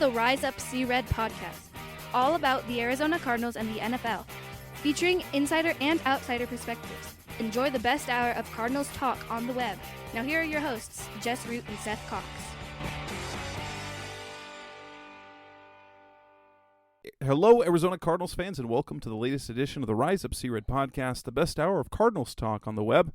the Rise Up See Red podcast, all about the Arizona Cardinals and the NFL, featuring insider and outsider perspectives. Enjoy the best hour of Cardinals talk on the web. Now here are your hosts, Jess Root and Seth Cox. Hello, Arizona Cardinals fans, and welcome to the latest edition of the Rise Up See Red podcast, the best hour of Cardinals talk on the web.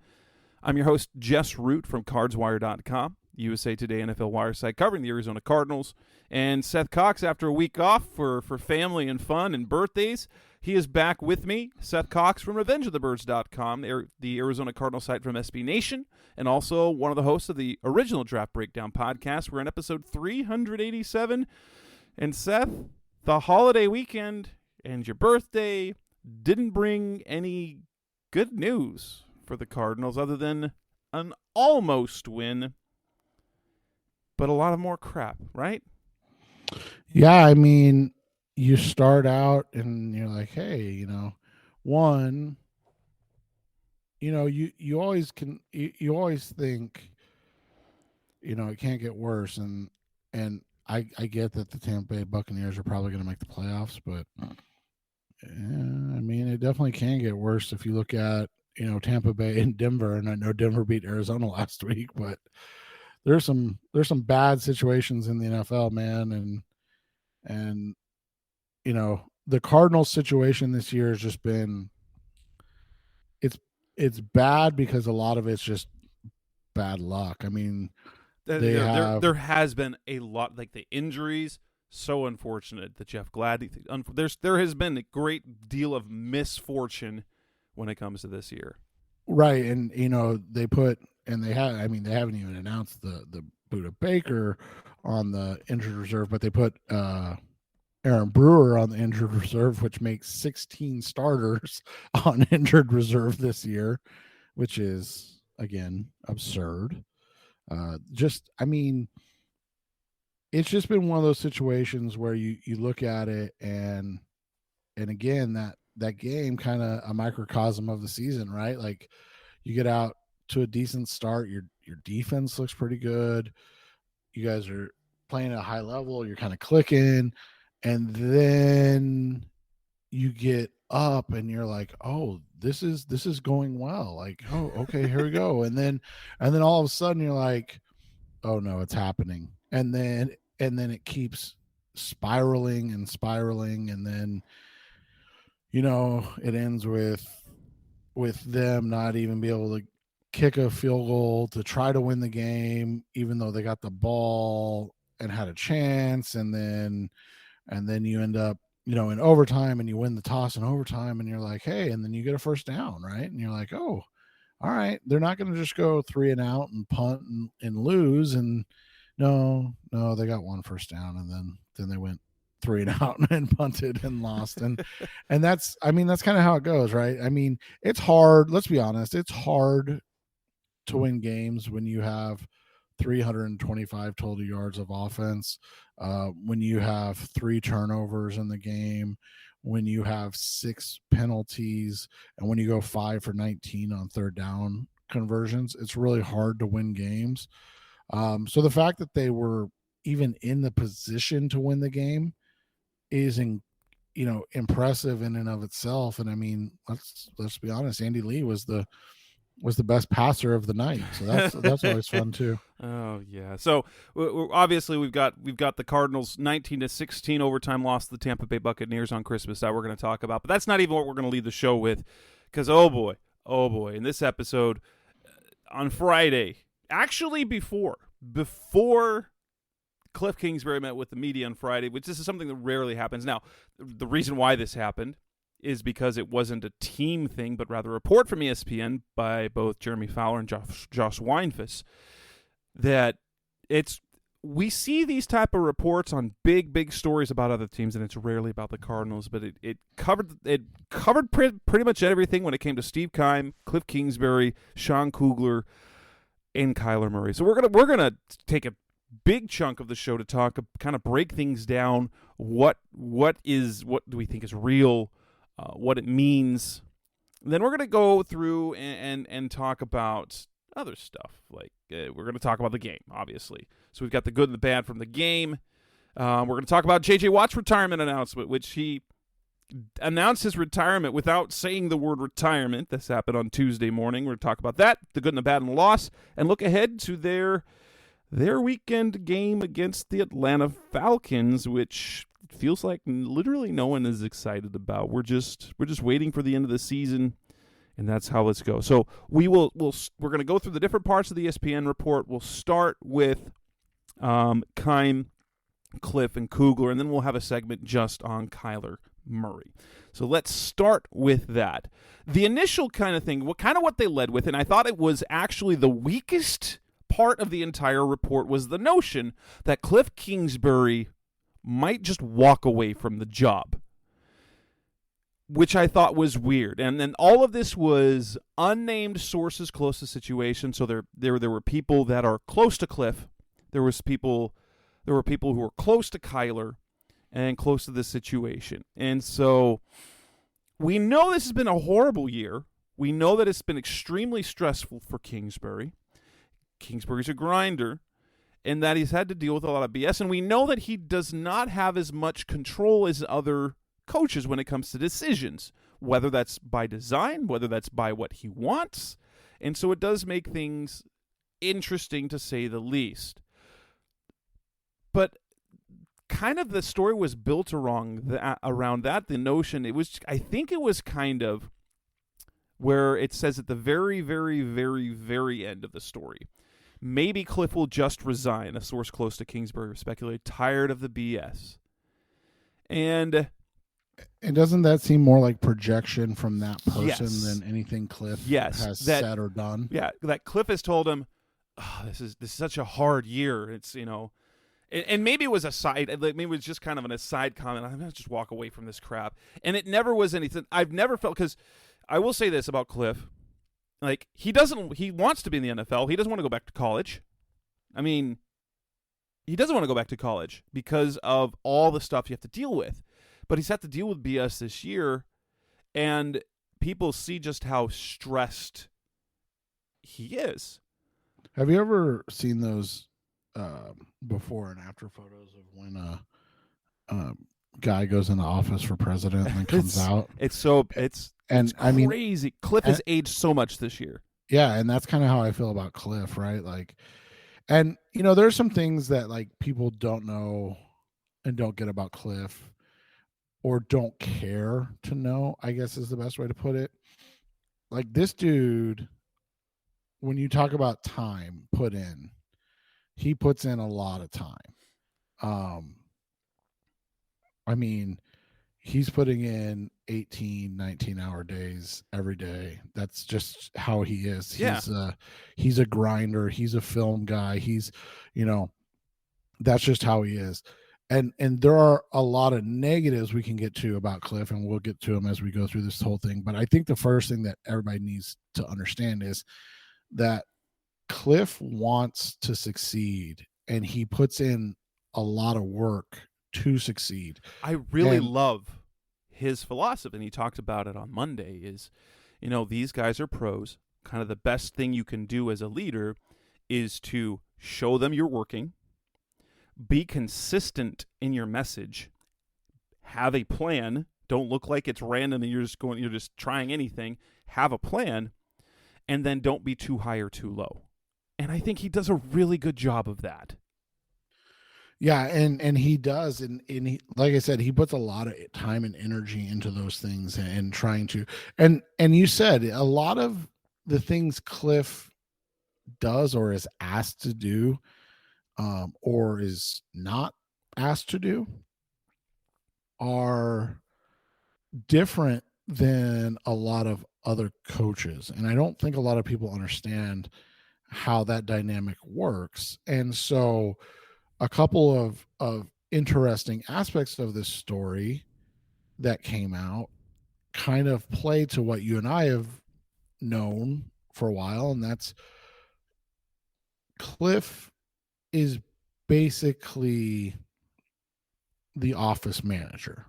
I'm your host, Jess Root from CardsWire.com, USA Today NFL Wire site covering the Arizona Cardinals. And Seth Cox, after a week off for family and fun and birthdays, he is back with me. Seth Cox from RevengeOfTheBirds.com, the Arizona Cardinals site from SB Nation, and also one of the hosts of the original Draft Breakdown podcast. We're in episode 387. And Seth, the holiday weekend and your birthday didn't bring any good news for the Cardinals other than an almost win, but a lot of more crap, right? Yeah, I mean, you start out and you're like, hey, you always think, it can't get worse, and I get that the Tampa Bay Buccaneers are probably going to make the playoffs, but I mean, it definitely can get worse if you look at, Tampa Bay and Denver, and I know Denver beat Arizona last week, but there's some bad situations in the NFL, man, and the Cardinals situation this year has just been it's bad because a lot of it's just bad luck. I mean, there has been a lot, like the injuries, so unfortunate that Jeff Gladney. There has been a great deal of misfortune when it comes to this year. Right, and they haven't even announced the Buda Baker on the injured reserve, but they put Aaron Brewer on the injured reserve, which makes 16 starters on injured reserve this year, which is again absurd. It's just been one of those situations where you look at it and again, that game kind of a microcosm of the season, right? Like you get out to a decent start, your defense looks pretty good. You guys are playing at a high level, you're kind of clicking, and then you get up and you're like, oh, this is going well. Like, oh, okay, here we go. And then all of a sudden you're like, oh no, it's happening. And then it keeps spiraling, and then it ends with them not even be able to kick a field goal to try to win the game, even though they got the ball and had a chance, and then you end up in overtime and you win the toss in overtime, and you're like, hey, and then you get a first down, right? And you're like, oh, all right, they're not going to just go 3 and out and punt and lose. And no, they got one first down, and then they went 3 and out and punted and lost. And that's kind of how it goes, right? I mean, it's hard. Let's be honest. It's hard to win games when you have 325 total yards of offense, when you have 3 turnovers in the game, when you have 6 penalties, and when you go 5 for 19 on third down conversions. It's really hard to win games. So the fact that they were even in the position to win the game is impressive in and of itself. And I mean, let's be honest, Andy Lee was the best passer of the night, so that's always fun too. Oh yeah. So obviously we've got the Cardinals 19-16 overtime loss to the Tampa Bay Buccaneers on Christmas that we're going to talk about, but that's not even what we're going to lead the show with, because oh boy, in this episode on Friday, actually before Cliff Kingsbury met with the media on Friday, which this is something that rarely happens. Now, the reason why this happened is because it wasn't a team thing, but rather a report from ESPN by both Jeremy Fowler and Josh Weinfuss, that we see these type of reports on big stories about other teams, and it's rarely about the Cardinals, but it covered pretty much everything when it came to Steve Keim, Cliff Kingsbury, Sean Kugler, and Kyler Murray. So we're gonna take a big chunk of the show to talk, kind of break things down. What do we think is real? What it means. And then we're going to go through and talk about other stuff. Like we're going to talk about the game, obviously. So we've got the good and the bad from the game. We're going to talk about J.J. Watt's retirement announcement, which he announced his retirement without saying the word retirement. This happened on Tuesday morning. We're going to talk about that, the good and the bad and the loss, and look ahead to their weekend game against the Atlanta Falcons, which feels like literally no one is excited about. We're just waiting for the end of the season, and that's how let's go. So we're going to go through the different parts of the ESPN report. We'll start with Keim, Kliff, and Kugler, and then we'll have a segment just on Kyler Murray. So let's start with that. The initial kind of thing, what they led with, and I thought it was actually the weakest part of the entire report, was the notion that Cliff Kingsbury might just walk away from the job, which I thought was weird. And then all of this was unnamed sources close to the situation. So there were people that are close to Cliff. There were people who were close to Kyler and close to this situation. And so we know this has been a horrible year. We know that it's been extremely stressful for Kingsbury. Kingsbury's a grinder, and that he's had to deal with a lot of BS. And we know that he does not have as much control as other coaches when it comes to decisions, whether that's by design, whether that's by what he wants. And so it does make things interesting, to say the least. But kind of the story was built around that, the notion, I think it was kind of where it says at the very, very, very, very end of the story, maybe Cliff will just resign. A source close to Kingsbury speculated, tired of the BS. And doesn't that seem more like projection from that person yes. than anything Cliff has said or done? Yeah, that Cliff has told him, this is such a hard year. It's, and maybe it was maybe it was just kind of an aside comment. I'm going to just walk away from this crap. And it never was anything. I've never felt, because I will say this about Cliff. Like, he wants to be in the NFL. He doesn't want to go back to college. I mean, he doesn't want to go back to college because of all the stuff you have to deal with. But he's had to deal with BS this year, and people see just how stressed he is. Have you ever seen those before and after photos of when a guy goes in the office for president and then comes out? It's crazy. Cliff has aged so much this year. Yeah, and that's kind of how I feel about Cliff, right? Like, and there's some things that like people don't know and don't get about Cliff, or don't care to know, I guess is the best way to put it. Like, this dude, when you talk about time put in, he puts in a lot of time. I mean, he's putting in 18, 19-hour days every day. That's just how he is. Yeah. He's a grinder. He's a film guy. He's, that's just how he is. And there are a lot of negatives we can get to about Cliff, and we'll get to them as we go through this whole thing. But I think the first thing that everybody needs to understand is that Cliff wants to succeed, and he puts in a lot of work to succeed. I really love his philosophy, and he talked about it on Monday, is, these guys are pros. Kind of the best thing you can do as a leader is to show them you're working, be consistent in your message, have a plan. Don't look like it's random and you're just trying anything. Have a plan, and then don't be too high or too low. And I think he does a really good job of that. Yeah, and he does, and he, like I said, he puts a lot of time and energy into those things, and trying to, and you said a lot of the things Cliff does or is asked to do, or is not asked to do, are different than a lot of other coaches. And I don't think a lot of people understand how that dynamic works. And so a couple of interesting aspects of this story that came out kind of play to what you and I have known for a while. And that's Cliff is basically the office manager.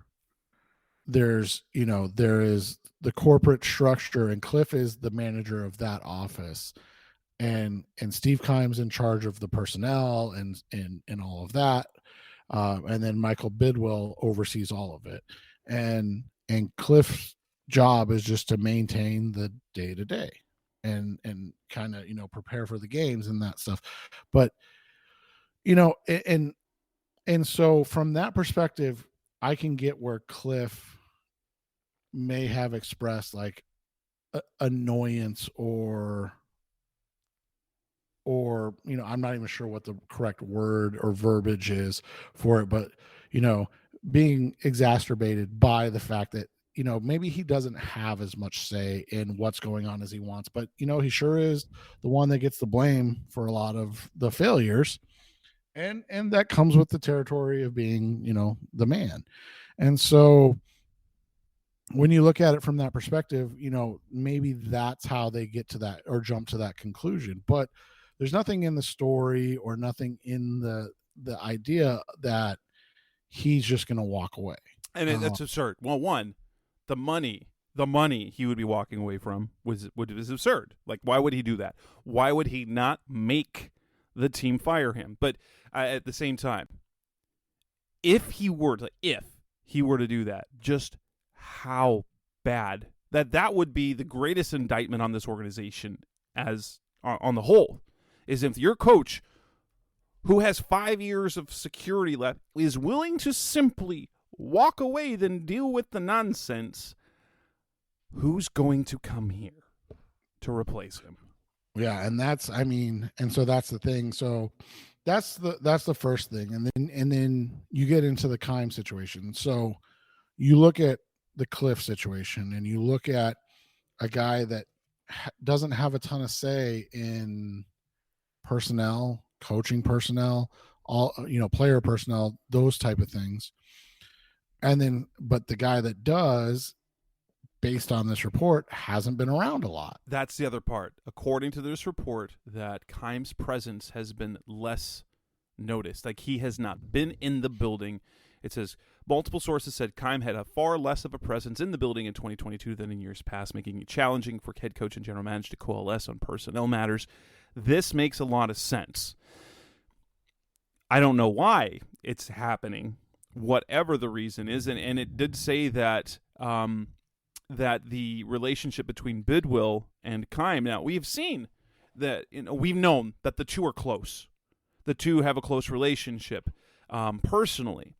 There is the corporate structure, and Cliff is the manager of that office, and Steve Keim's in charge of the personnel and all of that. and then Michael Bidwill oversees all of it. And Kliff's job is just to maintain the day to day and kind of prepare for the games and that stuff. But and so from that perspective, I can get where Kliff may have expressed like annoyance or I'm not even sure what the correct word or verbiage is for it, but being exacerbated by the fact that maybe he doesn't have as much say in what's going on as he wants, but he sure is the one that gets the blame for a lot of the failures, and that comes with the territory of being the man. And so when you look at it from that perspective, maybe that's how they get to that or jump to that conclusion. But there's nothing in the story or nothing in the idea that he's just going to walk away. And that's absurd. Well, one, the money he would be walking away from was absurd. Like, why would he do that? Why would he not make the team fire him? But at the same time, if he were to do that, just how bad that would be the greatest indictment on this organization as on the whole, is if your coach, who has 5 years of security left, is willing to simply walk away than deal with the nonsense. Who's going to come here to replace him? Yeah, and so that's the thing. So that's the first thing, and then you get into the Keim situation. So you look at the Kliff situation, and you look at a guy that doesn't have a ton of say in personnel, coaching personnel, all player personnel, those type of things. And then, but the guy that does, based on this report, hasn't been around a lot. That's the other part. According to this report, that Keim's presence has been less noticed. Like, he has not been in the building. It says, multiple sources said Keim had a far less of a presence in the building in 2022 than in years past, making it challenging for head coach and general manager to coalesce on personnel matters. This makes a lot of sense. I don't know why it's happening, whatever the reason is, and it did say that that the relationship between Bidwill and Keim. Now, we've seen that, we've known that the two are close. The two have a close relationship personally.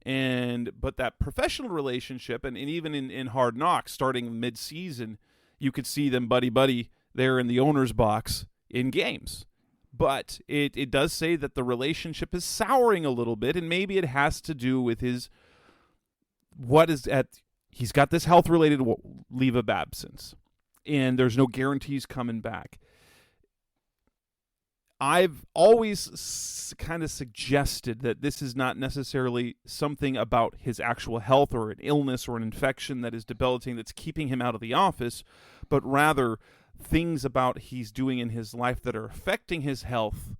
But that professional relationship, and even in Hard Knocks, starting mid-season, you could see them buddy there in the owner's box in games. But it does say that the relationship is souring a little bit, and maybe it has to do with he's got this health-related leave of absence, and there's no guarantees coming back. I've always kind of suggested that this is not necessarily something about his actual health or an illness or an infection that is debilitating that's keeping him out of the office, but rather things about he's doing in his life that are affecting his health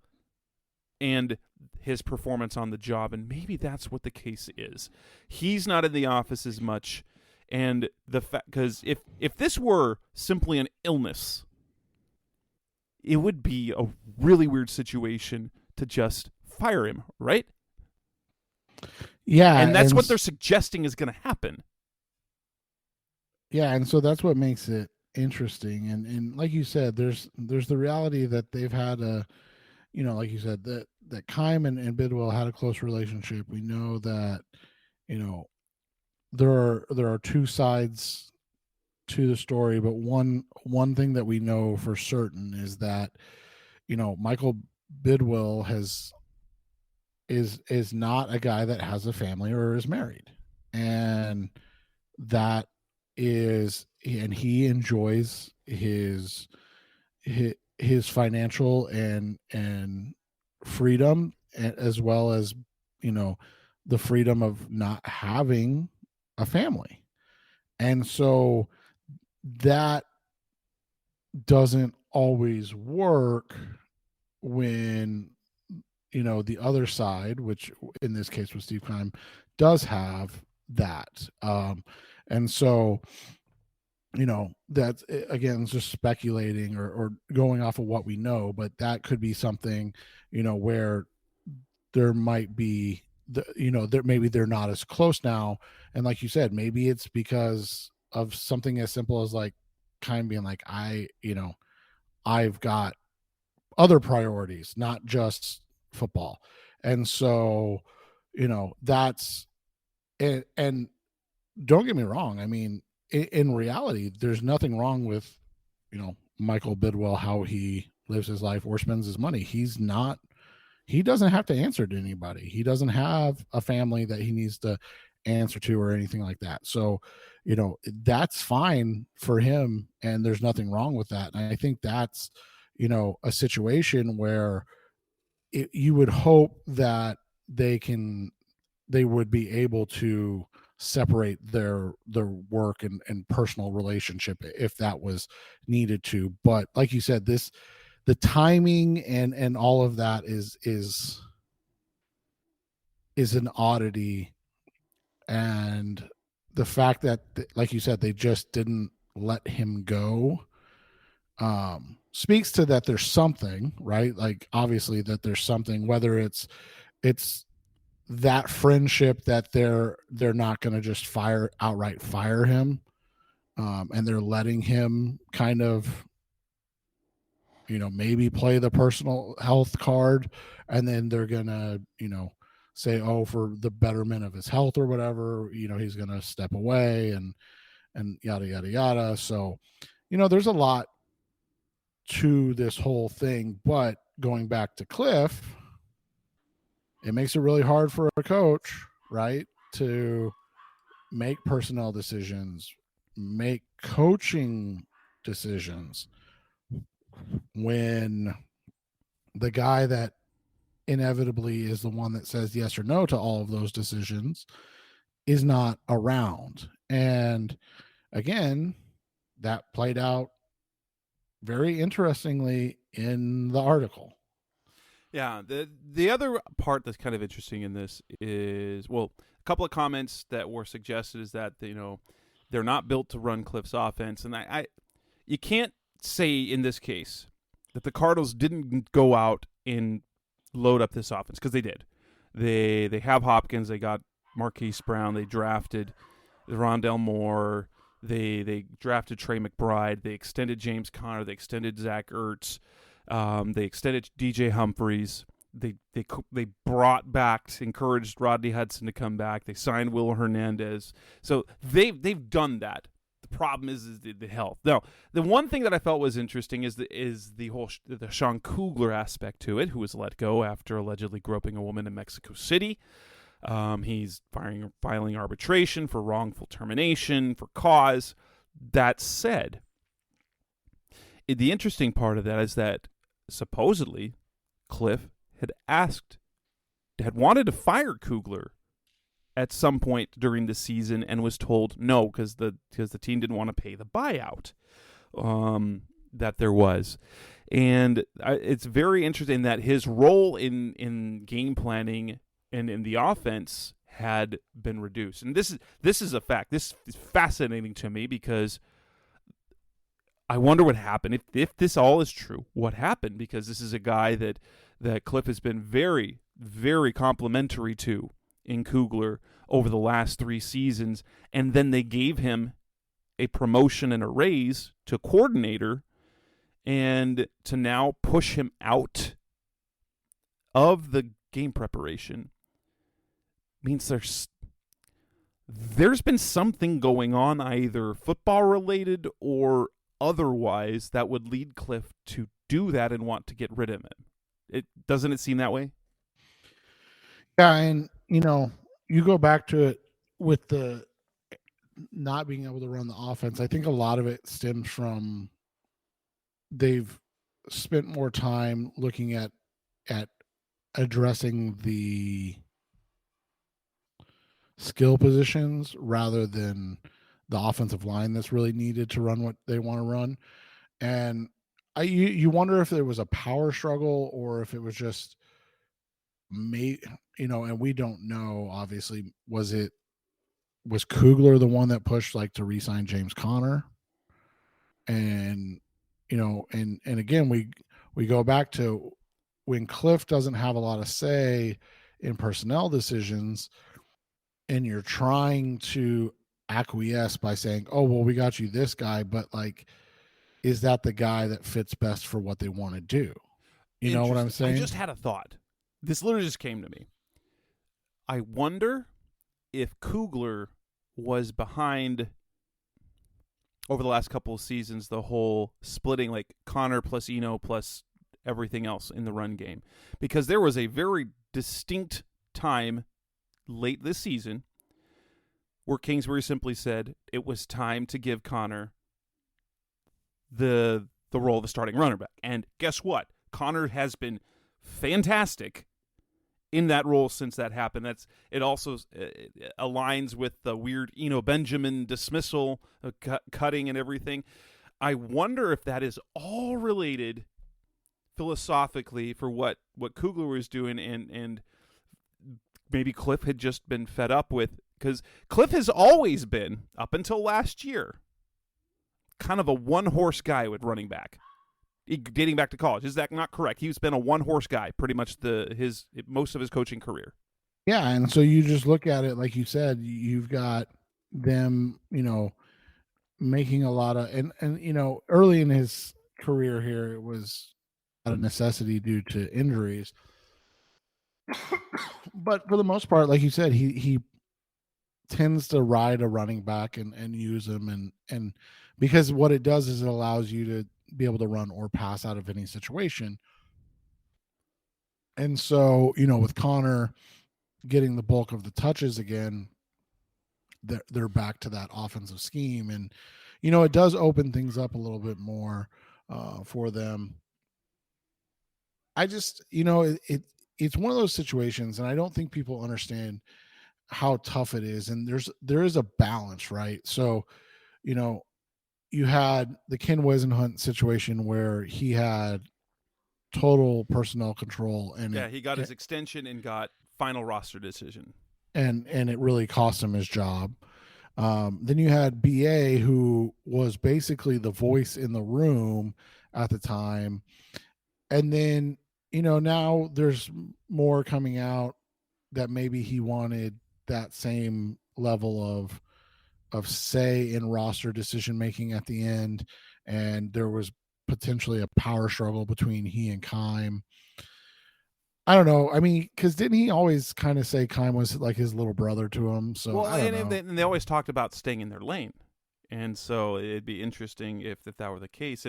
and his performance on the job. And maybe that's what the case is. He's not in the office as much, and because if this were simply an illness, it would be a really weird situation to just fire him, right? Yeah. And that's what they're suggesting is going to happen. Yeah, and so that's what makes it interesting. And like you said, there's the reality that they've had like you said, that Keim and Bidwill had a close relationship. We know that, there are two sides to the story, but one thing that we know for certain is that Michael Bidwill is not a guy that has a family or is married, and that is, and he enjoys his financial and freedom, as well as the freedom of not having a family. And so that doesn't always work when the other side, which in this case was Steve Keim, does have that. And so that's, again, just speculating or going off of what we know, but that could be something where there might be maybe they're not as close now. And like you said, maybe it's because of something as simple as like Keim being like, I've got other priorities, not just football. And so, that's and don't get me wrong. I mean, in reality, there's nothing wrong with, Michael Bidwell, how he lives his life or spends his money. He doesn't have to answer to anybody. He doesn't have a family that he needs to answer to or anything like that. So, that's fine for him. And there's nothing wrong with that. And I think that's, a situation where you would hope that they would be able to separate their work and personal relationship if that was needed to. But like you said, the timing and all of that is an oddity. And the fact that, like you said, they just didn't let him go speaks to that there's something, right? Like, obviously that there's something, whether it's that friendship that they're not going to just outright fire him, and they're letting him kind of, maybe play the personal health card, and then they're gonna, say, oh, for the betterment of his health or whatever, he's gonna step away and yada yada yada. So, there's a lot to this whole thing. But going back to Kliff, it makes it really hard for a coach, right, to make personnel decisions, make coaching decisions, when the guy that inevitably is the one that says yes or no to all of those decisions is not around. And again, that played out very interestingly in the article. Yeah, the other part that's kind of interesting in this is, well, a couple of comments that were suggested is that, they're not built to run Kliff's offense, and you can't say in this case that the Cardinals didn't go out and load up this offense, because they did. They have Hopkins, they got Marquise Brown, they drafted Rondell Moore, they drafted Trey McBride, they extended James Conner, they extended Zach Ertz. They extended DJ Humphreys. They brought back, encouraged Rodney Hudson to come back. They signed Will Hernandez. So they've done that. The problem is the health. Now, the one thing that I felt was interesting is the whole the Sean Kugler aspect to it, who was let go after allegedly groping a woman in Mexico City. He's filing arbitration for wrongful termination for cause. That said, the interesting part of that is that supposedly Kliff had wanted to fire Kugler at some point during the season and was told no, because the team didn't want to pay the buyout that there was. And it's very interesting that his role in game planning and in the offense had been reduced. And this is a fact. This is fascinating to me, because I wonder what happened. If this all is true, what happened? Because this is a guy that Kliff has been very, very complimentary to in Kugler over the last 3 seasons, and then they gave him a promotion and a raise to coordinator, and to now push him out of the game preparation means there's been something going on, either football related or otherwise, that would lead Kliff to do that and want to get rid of him. Doesn't it seem that way? Yeah, and you go back to it with the not being able to run the offense. I think a lot of it stems from they've spent more time looking at addressing the skill positions rather than the offensive line that's really needed to run what they want to run. And you wonder if there was a power struggle or if it was just and we don't know, obviously. Was Kugler the one that pushed to re-sign James Conner? And and again, we go back to when Kliff doesn't have a lot of say, in personnel decisions, and you're trying to acquiesce by saying, oh, well, we got you this guy, but like, is that the guy that fits best for what they want to do? You know what I'm saying? I just had a thought. This literally just came to me. I wonder if Kugler was behind, over the last couple of seasons, the whole splitting, like Connor plus Eno plus everything else in the run game. Because there was a very distinct time late this season where Kingsbury simply said it was time to give Connor the role of the starting runner back. And guess what? Connor has been fantastic in that role since that happened. It also aligns with the weird Eno Benjamin dismissal, cutting and everything. I wonder if that is all related philosophically for what Kugler was doing, and maybe Kliff had just been fed up with, because Kliff has always been, up until last year, kind of a one-horse guy with running back, dating back to college. Is that not correct? He's been a one-horse guy pretty much most of his coaching career. Yeah, and so you just look at it, like you said, you've got them, making a lot of, and early in his career here, it was out of necessity due to injuries. But for the most part, like you said, he tends to ride a running back and use him, and because what it does is it allows you to be able to run or pass out of any situation. And so, with Connor getting the bulk of the touches again, they're back to that offensive scheme, and it does open things up a little bit more for them. I just, it's one of those situations, and I don't think people understand how tough it is. And there is a balance, right? So, you had the Ken Wisenhunt situation where he had total personnel control, and he got his extension and got final roster decision, and it really cost him his job. Then you had BA, who was basically the voice in the room at the time, and then now there's more coming out that maybe he wanted that same level of say in roster decision making at the end, and there was potentially a power struggle between he and Keim. I don't know. I mean, because didn't he always kind of say Keim was like his little brother to him? So well, I don't know. And they always talked about staying in their lane, and so it'd be interesting if that were the case.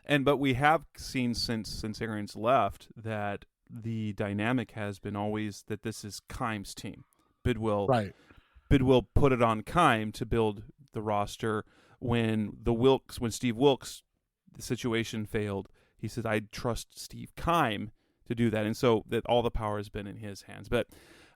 But we have seen since Aaron's left that the dynamic has been always that this is Keim's team. Bidwell put it on Keim to build the roster. When Steve Wilkes, the situation failed, he said, "I trust Steve Keim to do that," and so that all the power has been in his hands. But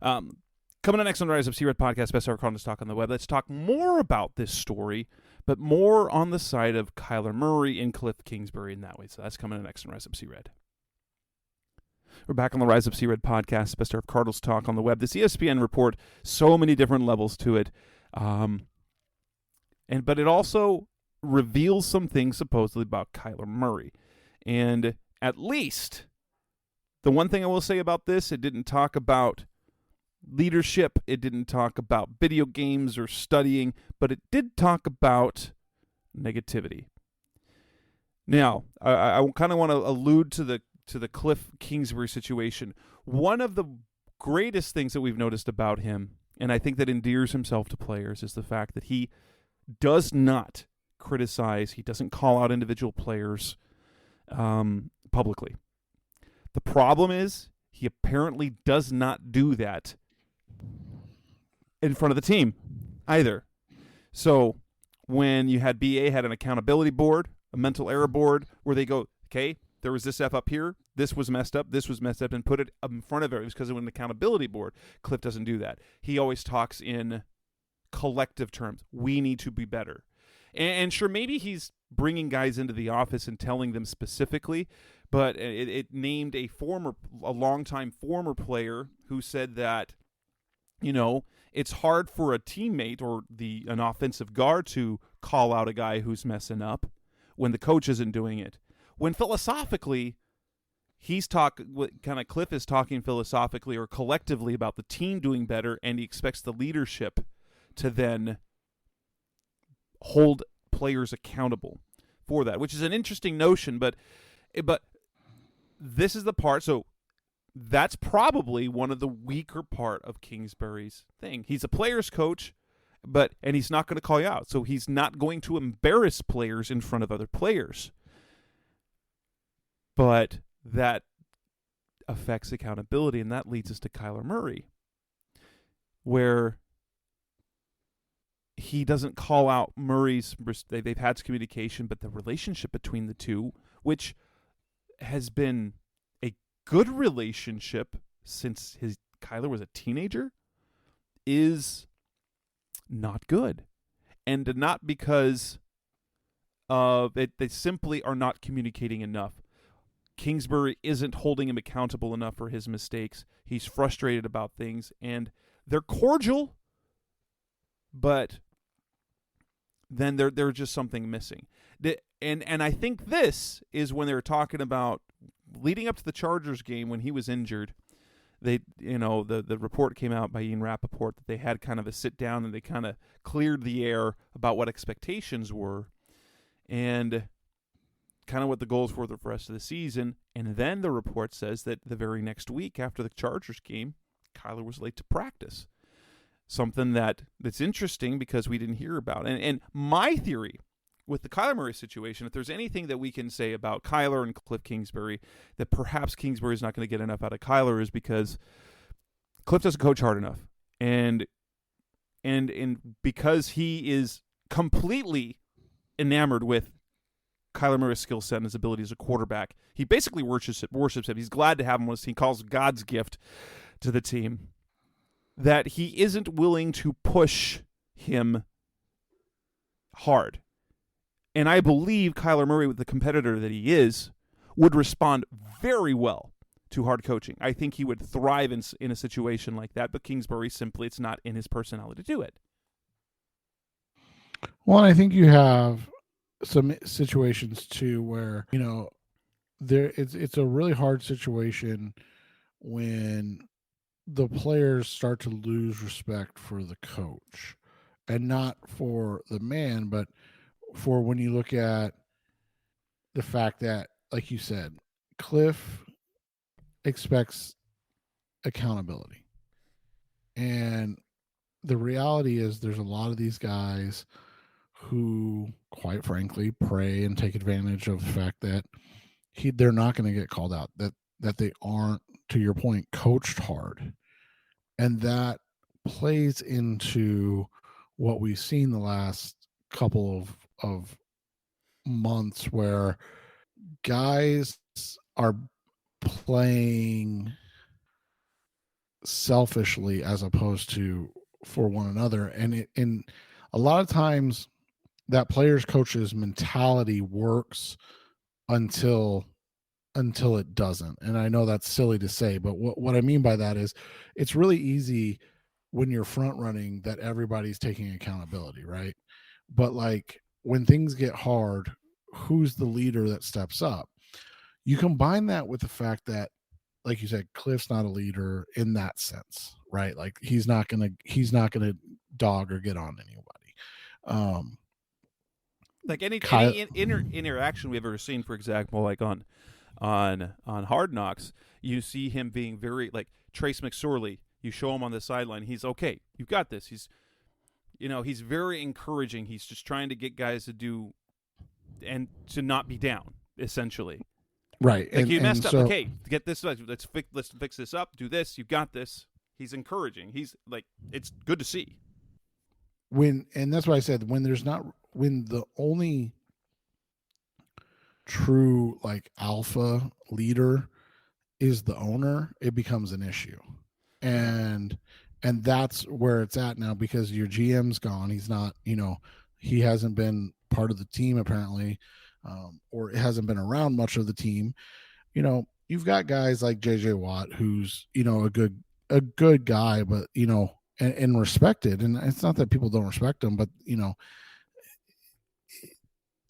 coming up next on the Rise Up C-Red podcast, Best Hour Cardinals Talk on the Web, let's talk more about this story, but more on the side of Kyler Murray and Kliff Kingsbury in that way. So that's coming up next on Rise Up C-Red. We're back on the Rise Up C-Red podcast, Best Hour of Cardinals Talk on the Web. This ESPN report, so many different levels to it, but it also reveals some things supposedly about Kyler Murray. And at least the one thing I will say about this, it didn't talk about leadership, it didn't talk about video games or studying, but it did talk about negativity. Now, I kind of want to allude to the Kliff Kingsbury situation. One of the greatest things that we've noticed about him, and I think that endears himself to players, is the fact that he does not criticize, he doesn't call out individual players publicly. The problem is he apparently does not do that in front of the team either. So when you had BA had an accountability board, a mental error board, where they go, okay, there was this F up here, this was messed up, and put it in front of it because of an accountability board. Kliff doesn't do that. He always talks in collective terms. We need to be better. And sure, maybe he's bringing guys into the office and telling them specifically, but it named a longtime former player who said that, it's hard for a teammate or an offensive guard to call out a guy who's messing up when the coach isn't doing it. When philosophically, Kliff is talking philosophically or collectively about the team doing better, and he expects the leadership to then hold players accountable for that, which is an interesting notion. But this is the part. So that's probably one of the weaker part of Kingsbury's thing. He's a player's coach, and he's not going to call you out. So he's not going to embarrass players in front of other players. But that affects accountability, and that leads us to Kyler Murray, where he doesn't call out Murray's. They've had communication, but the relationship between the two, which has been a good relationship since Kyler was a teenager, is not good. And not because of it, they simply are not communicating enough. Kingsbury isn't holding him accountable enough for his mistakes. He's frustrated about things, and they're cordial, but then there's just something missing. And I think this is when they were talking about leading up to the Chargers game when he was injured. The report came out by Ian Rappaport that they had kind of a sit down and they kind of cleared the air about what expectations were and kind of what the goals were for the rest of the season. And then the report says that the very next week after the Chargers game, Kyler was late to practice. Something that's interesting because we didn't hear about. And my theory with the Kyler Murray situation, if there's anything that we can say about Kyler and Kliff Kingsbury, that perhaps Kingsbury is not going to get enough out of Kyler, is because Kliff doesn't coach hard enough. And because he is completely enamored with Kyler Murray's skill set and his ability as a quarterback, he basically worships him. He's glad to have him on his team. He calls God's gift to the team. That he isn't willing to push him hard. And I believe Kyler Murray, with the competitor that he is, would respond very well to hard coaching. I think he would thrive in a situation like that, but Kingsbury simply, it's not in his personality to do it. Well, I think you have some situations too where, it's a really hard situation when the players start to lose respect for the coach, and not for the man, but for when you look at the fact that, like you said, Kliff expects accountability. And the reality is there's a lot of these guys who, quite frankly, prey and take advantage of the fact that they're not going to get called out, that they aren't, to your point, coached hard. And that plays into what we've seen the last couple of months, where guys are playing selfishly as opposed to for one another. And a lot of times that players coaches mentality works until it doesn't. And I know that's silly to say, but what I mean by that is it's really easy when you're front running that everybody's taking accountability, right? But like when things get hard, who's the leader that steps up? You combine that with the fact that, like you said, Kliff's not a leader in that sense, right? Like he's not gonna dog or get on anybody. Like any interaction we've ever seen, for example, like on Hard Knocks, you see him being very, like Trace McSorley. You show him on the sideline, he's okay. You've got this. He's very encouraging. He's just trying to get guys to do and to not be down, essentially. Right. Like you messed up. Okay, get this. Let's fix this up. Do this. You got this. He's encouraging. He's like, it's good to see. And that's why I said when the only true like alpha leader is the owner, it becomes an issue. And that's where it's at now, because your GM's gone. He's not, he hasn't been part of the team apparently, or it hasn't been around much of the team. You've got guys like JJ Watt, who's, a good guy, but, and respected. And it's not that people don't respect him, but,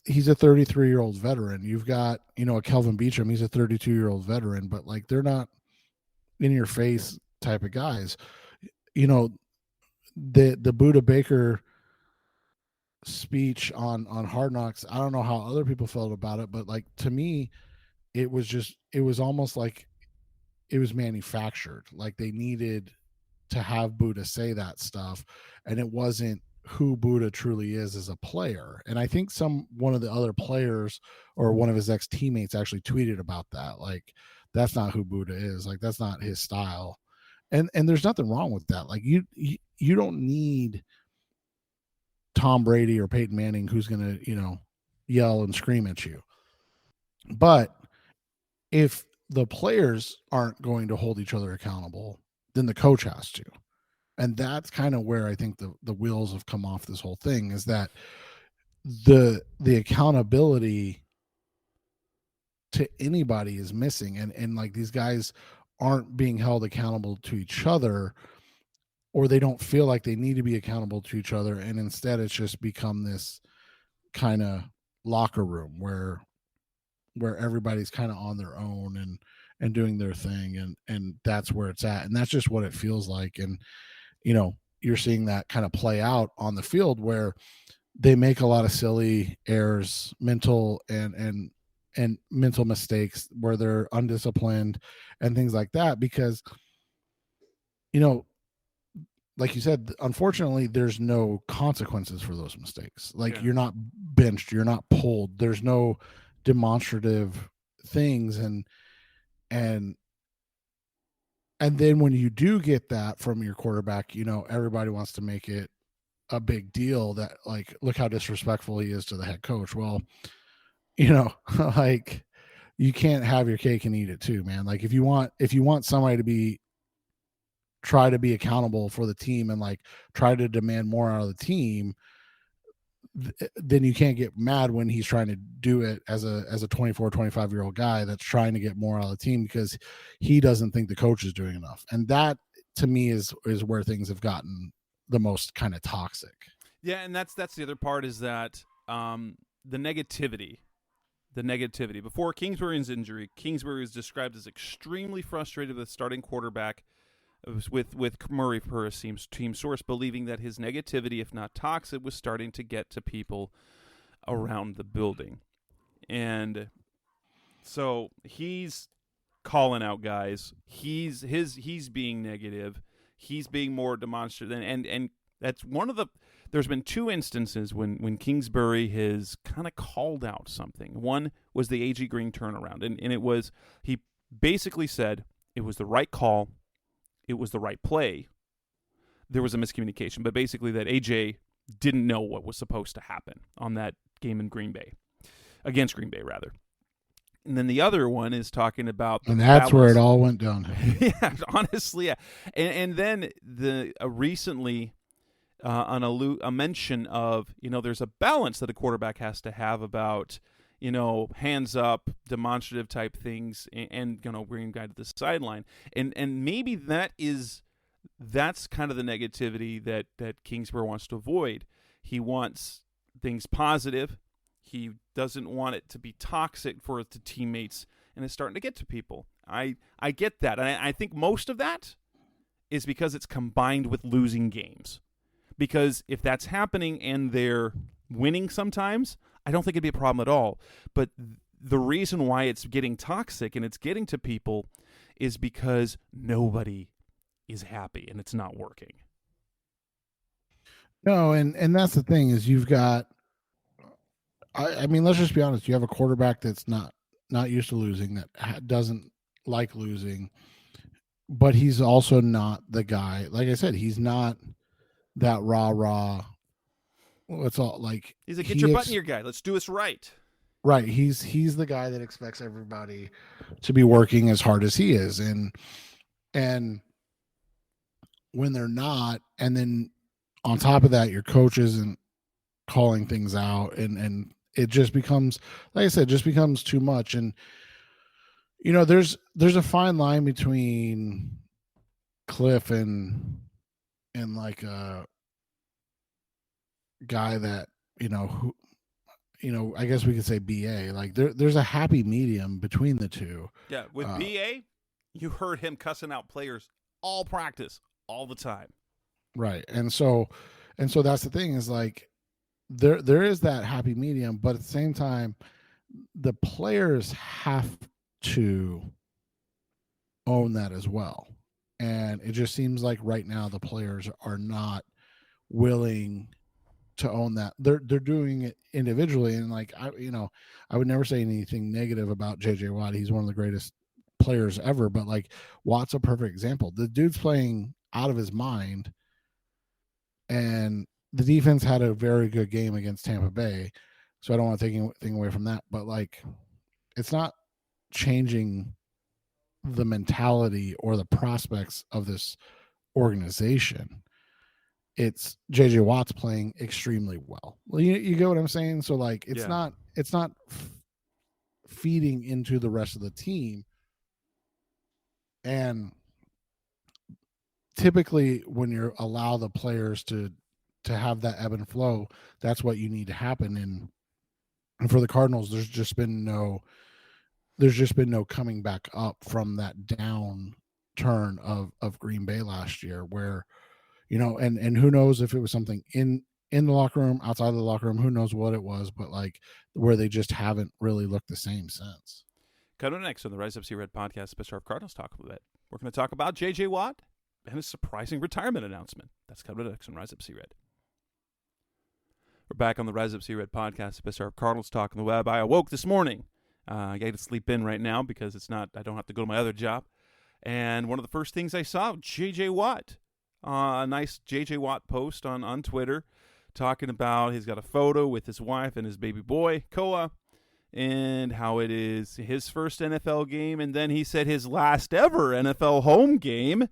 he's a 33-year-old veteran. You've got, a Kelvin Beachum, he's a 32-year-old veteran, but like they're not in your face type of guys. The Buda Baker speech on Hard Knocks, I don't know how other people felt about it, but like to me, it was almost like it was manufactured. Like they needed to have Buda say that stuff, and it wasn't who Buda truly is as a player. And I think one of the other players or one of his ex teammates actually tweeted about that. Like, that's not who Buda is. Like, that's not his style. And there's nothing wrong with that. Like you don't need Tom Brady or Peyton Manning who's going to, yell and scream at you. But if the players aren't going to hold each other accountable, then the coach has to. And that's kind of where I think the wheels have come off this whole thing, is that the accountability to anybody is missing. And like these guys aren't being held accountable to each other, or they don't feel like they need to be accountable to each other. And instead it's just become this kind of locker room where everybody's kind of on their own and doing their thing. And that's where it's at. And that's just what it feels like. And, you're seeing that kind of play out on the field where they make a lot of silly errors, mental and mental mistakes where they're undisciplined and things like that, because, like you said, unfortunately, there's no consequences for those mistakes. Like You're not benched, you're not pulled. There's no demonstrative things. And then when you do get that from your quarterback, everybody wants to make it a big deal that, like, look how disrespectful he is to the head coach. Well, like, you can't have your cake and eat it too, man. Like, if you want somebody to try to be accountable for the team and like try to demand more out of the team, then you can't get mad when he's trying to do it as a 24, 25-year-old guy that's trying to get more out of the team because he doesn't think the coach is doing enough. And that, to me, is where things have gotten the most kind of toxic. Yeah, and that's the other part, is that the negativity. Before Kingsbury's injury, Kingsbury was described as extremely frustrated with starting quarterback, with Murray, per a team source, believing that his negativity, if not toxic, was starting to get to people around the building. And so he's calling out guys. He's being negative. He's being more demonstrative. And that's one of the – there's been two instances when Kingsbury has kind of called out something. One was the A.J. Green turnaround. And it was – he basically said it was the right call. It was the right play. There was a miscommunication, but basically that AJ didn't know what was supposed to happen on that game in against Green Bay, rather. And then the other one is talking about and that's where it all went downhill. Yeah, honestly, yeah. And then recently on a mention of, there's a balance that a quarterback has to have about, hands up, demonstrative type things, and bring a guy to the sideline. And maybe that's kind of the negativity that Kingsbury wants to avoid. He wants things positive. He doesn't want it to be toxic for the teammates, and it's starting to get to people. I get that. And I think most of that is because it's combined with losing games. Because if that's happening and they're winning sometimes, I don't think it'd be a problem at all. But the reason why it's getting toxic and it's getting to people is because nobody is happy and it's not working. No, and that's the thing, is you've got I mean, let's just be honest. You have a quarterback that's not used to losing, that doesn't like losing, but he's also not the guy. Like I said, he's not that rah. It's all like he's a get your butt in your guy. Let's do this right. Right. He's the guy that expects everybody to be working as hard as he is, and when they're not, and then on top of that, your coach isn't calling things out, and it just becomes, like I said, just becomes too much. And there's a fine line between Cliff and like a guy that who I guess we could say BA. Like there's a happy medium between the two. Yeah, with BA, you heard him cussing out players all practice, all the time. Right. And so that's the thing is like there is that happy medium, but at the same time, the players have to own that as well. And it just seems like right now the players are not willing to own that. They're doing it individually, and like I would never say anything negative about JJ Watt. He's one of the greatest players ever, but like Watt's a perfect example. The dude's playing out of his mind, and the defense had a very good game against Tampa Bay, so I don't want to take anything away from that, but like it's not changing the mentality or the prospects of this organization. It's JJ Watt's playing extremely well. You get what I'm saying? So like it's not feeding into the rest of the team. And typically when you allow the players to have that ebb and flow, that's what you need to happen. And for the Cardinals, there's just been no coming back up from that downturn of Green Bay last year, where and who knows if it was something in the locker room, outside of the locker room, who knows what it was, but like where they just haven't really looked the same since. Coming up next on the Rise Up See Red podcast, Special of Cardinals Talk a bit. We're going to talk about JJ Watt and his surprising retirement announcement. That's coming up next on Rise Up See Red. We're back on the Rise Up See Red podcast, Special of Cardinals Talk on the web. I awoke this morning. I got to sleep in right now because I don't have to go to my other job. And one of the first things I saw, JJ Watt. A nice JJ Watt post on Twitter talking about he's got a photo with his wife and his baby boy, Koa, and how it is his first NFL game, and then he said his last ever NFL home game,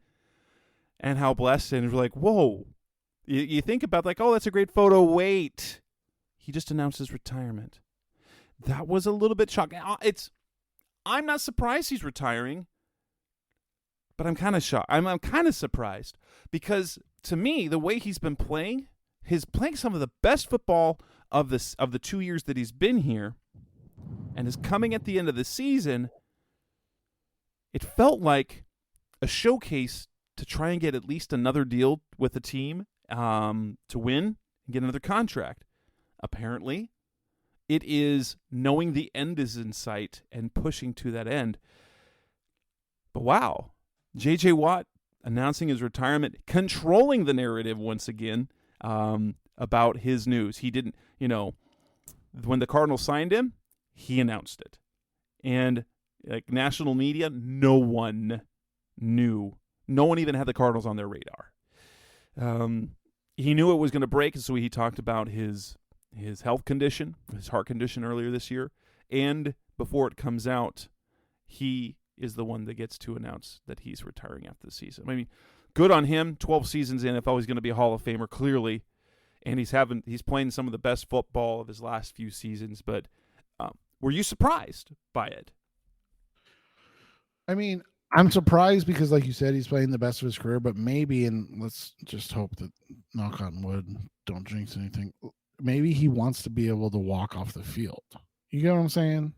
and how blessed, and we're like, whoa. You think about like, oh, that's a great photo. Wait. He just announced his retirement. That was a little bit shocking. I'm not surprised he's retiring, but I'm kind of shocked. I'm kind of surprised because to me, the way he's been playing, he's playing some of the best football of the 2 years that he's been here, and is coming at the end of the season. It felt like a showcase to try and get at least another deal with the team to win and get another contract. Apparently, it is knowing the end is in sight and pushing to that end. But wow, JJ Watt announcing his retirement, controlling the narrative once again about his news. He didn't, when the Cardinals signed him, he announced it. And like national media, no one knew. No one even had the Cardinals on their radar. He knew it was going to break, and so he talked about his health condition, his heart condition earlier this year. And before it comes out, he is the one that gets to announce that he's retiring after the season. I mean, good on him. 12 seasons in the NFL. He's going to be a Hall of Famer, clearly. And he's playing some of the best football of his last few seasons. But were you surprised by it? I mean, I'm surprised because, like you said, he's playing the best of his career. But maybe, and let's just hope that, knock on wood, don't jinx anything, maybe he wants to be able to walk off the field. You get what I'm saying?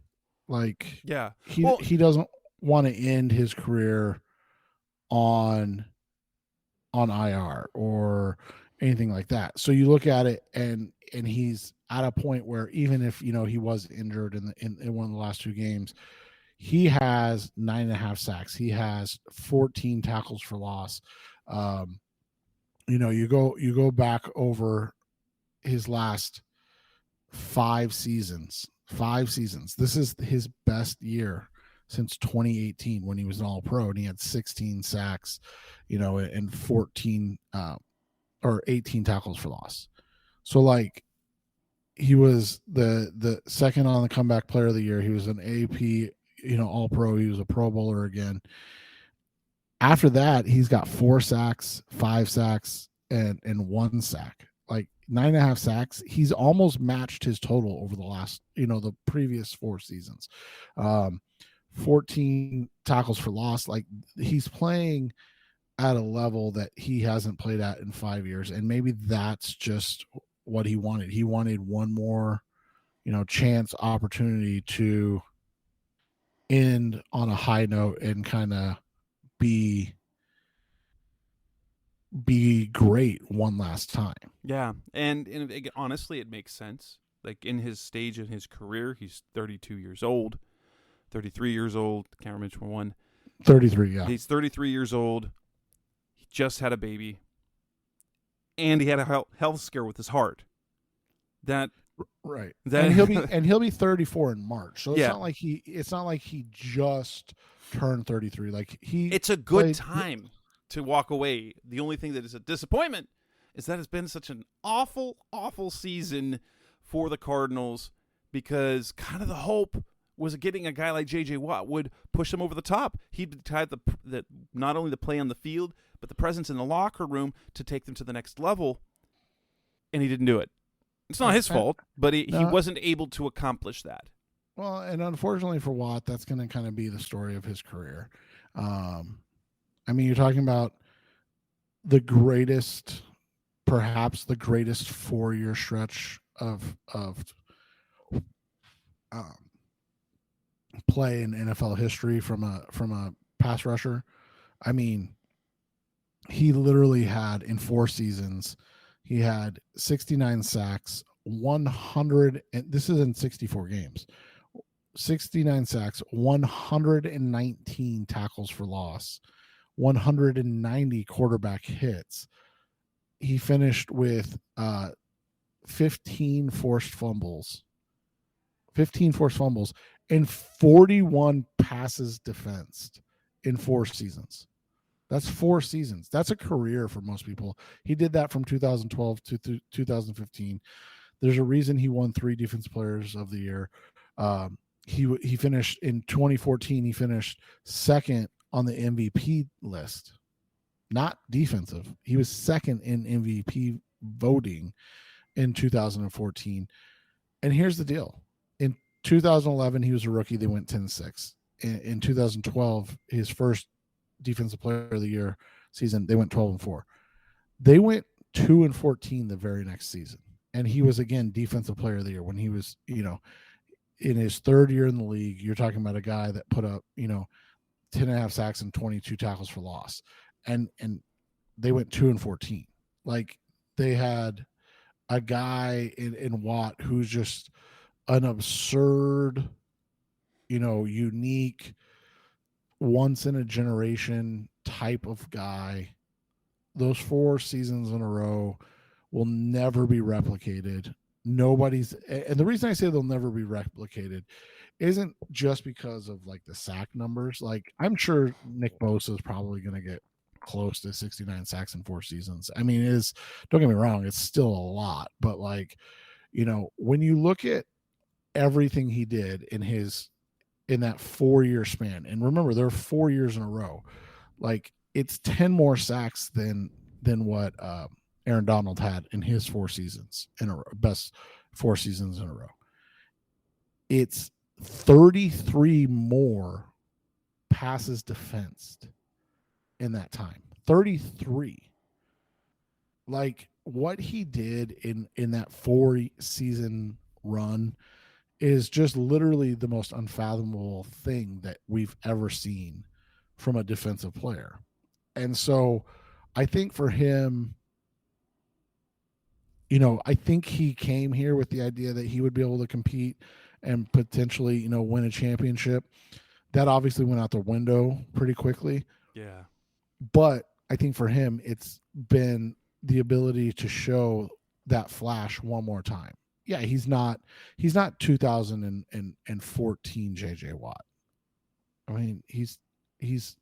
Like, yeah, he doesn't want to end his career on IR or anything like that. So you look at it, and he's at a point where even if he was injured in one of the last two games, he has 9.5 sacks. He has 14 tackles for loss. You go back over his last 5 seasons. This is his best year since 2018 when he was an All-Pro, and he had 16 sacks, and 14 or 18 tackles for loss. So like he was the second on the comeback player of the year. He was an AP, All-Pro. He was a Pro Bowler again. After that, he's got 4 sacks, 5 sacks, and 1 sack. Like 9.5 sacks. He's almost matched his total over the last, the previous 4 seasons. 14 tackles for loss. Like he's playing at a level that he hasn't played at in 5 years. And maybe that's just what he wanted. He wanted one more chance opportunity to end on a high note and kind of be great one last time. Yeah, and honestly, it makes sense. Like in his stage in his career, he's 32 years old, 33 years old. Can't remember which one. 33, yeah. He's 33 years old. He just had a baby, and he had a health scare with his heart. Right. And he'll be 34 in March. So it's not like he just turned 33. Like it's a good time to walk away. The only thing that is a disappointment is that it's been such an awful, awful season for the Cardinals, because kind of the hope was getting a guy like J.J. Watt would push them over the top. He'd had the not only the play on the field, but the presence in the locker room to take them to the next level, and he didn't do it. It's not his fault, but he wasn't able to accomplish that. Well, and unfortunately for Watt, that's going to kind of be the story of his career. I mean, you're talking about perhaps the greatest 4-year stretch of play in NFL history from a pass rusher. I mean, he literally had in 4 seasons, he had 69 sacks, 100, and this is in 64 games, 69 sacks, 119 tackles for loss, 190 quarterback hits. He finished with 15 forced fumbles, and 41 passes defensed in 4 seasons. That's 4 seasons. That's a career for most people. He did that from 2012 to 2015. There's a reason he won 3 Defensive Players of the Year. He finished in 2014. He finished second on the MVP list, not defensive. He was second in MVP voting in 2014. And here's the deal. In 2011, he was a rookie. They went 10-6. In 2012, his first Defensive Player of the Year season, they went 12-4. They went 2-14 the very next season. And he was, again, Defensive Player of the Year when he was, in his 3rd year in the league. You're talking about a guy that put up, 10.5 sacks and 22 tackles for loss. And they went 2-14. Like, they had a guy in Watt who's just an absurd, unique, once in a generation type of guy. Those 4 seasons in a row will never be replicated. And the reason I say they'll never be replicated isn't just because of like the sack numbers. Like, I'm sure Nick Bosa is probably going to get close to 69 sacks in 4 seasons. I mean, don't get me wrong, it's still a lot, but like, when you look at everything he did in that 4-year span, and remember, there are 4 years in a row, like, it's 10 more sacks than what Aaron Donald had in his 4 seasons in a row, best 4 seasons in a row. It's 33 more passes defensed in that time. 33. Like, what he did in that 4-season run is just literally the most unfathomable thing that we've ever seen from a defensive player. And so I think for him, I think he came here with the idea that he would be able to compete and potentially, win a championship. That obviously went out the window pretty quickly. Yeah. But I think for him, it's been the ability to show that flash one more time. Yeah, he's not 2014 J.J. Watt. I mean, he's 8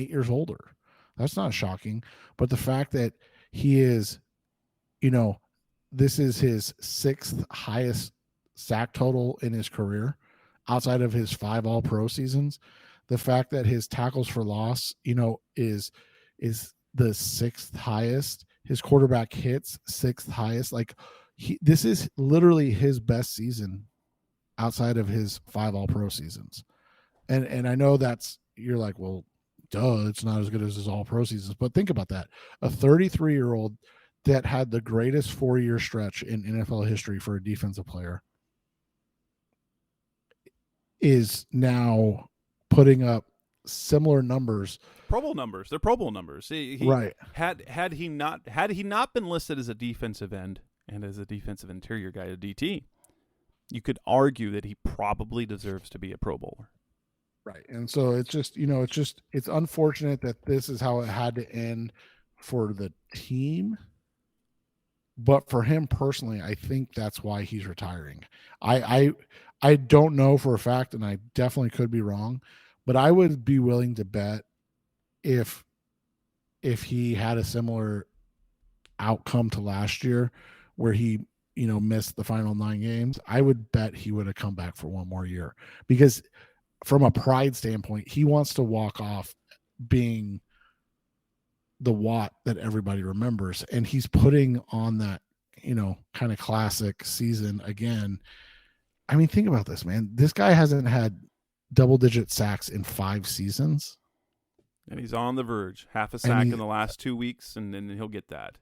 years older. That's not shocking. But the fact that he is, this is his 6th highest sack total in his career outside of his 5 All-Pro seasons. The fact that his tackles for loss, is the 6th highest. His quarterback hits 6th highest. Like, this is literally his best season outside of his 5 All-Pro seasons. And I know you're like, well, duh, it's not as good as his All-Pro seasons. But think about that. A 33-year-old that had the greatest 4-year stretch in NFL history for a defensive player is now putting up similar numbers. Pro Bowl numbers. They're Pro Bowl numbers. Right. Had he not been listed as a defensive end and as a defensive interior guy, a DT, you could argue that he probably deserves to be a Pro Bowler. Right. And so it's just, it's unfortunate that this is how it had to end for the team. But for him personally, I think that's why he's retiring. I don't know for a fact, and I definitely could be wrong, but I would be willing to bet if he had a similar outcome to last year where he, missed the final 9 games, I would bet he would have come back for one more year, because from a pride standpoint, he wants to walk off being the Watt that everybody remembers. And he's putting on that, kind of classic season again. I mean, think about this, man. This guy hasn't had double-digit sacks in 5 seasons. And he's on the verge. Half a sack in the last 2 weeks, and then he'll get that.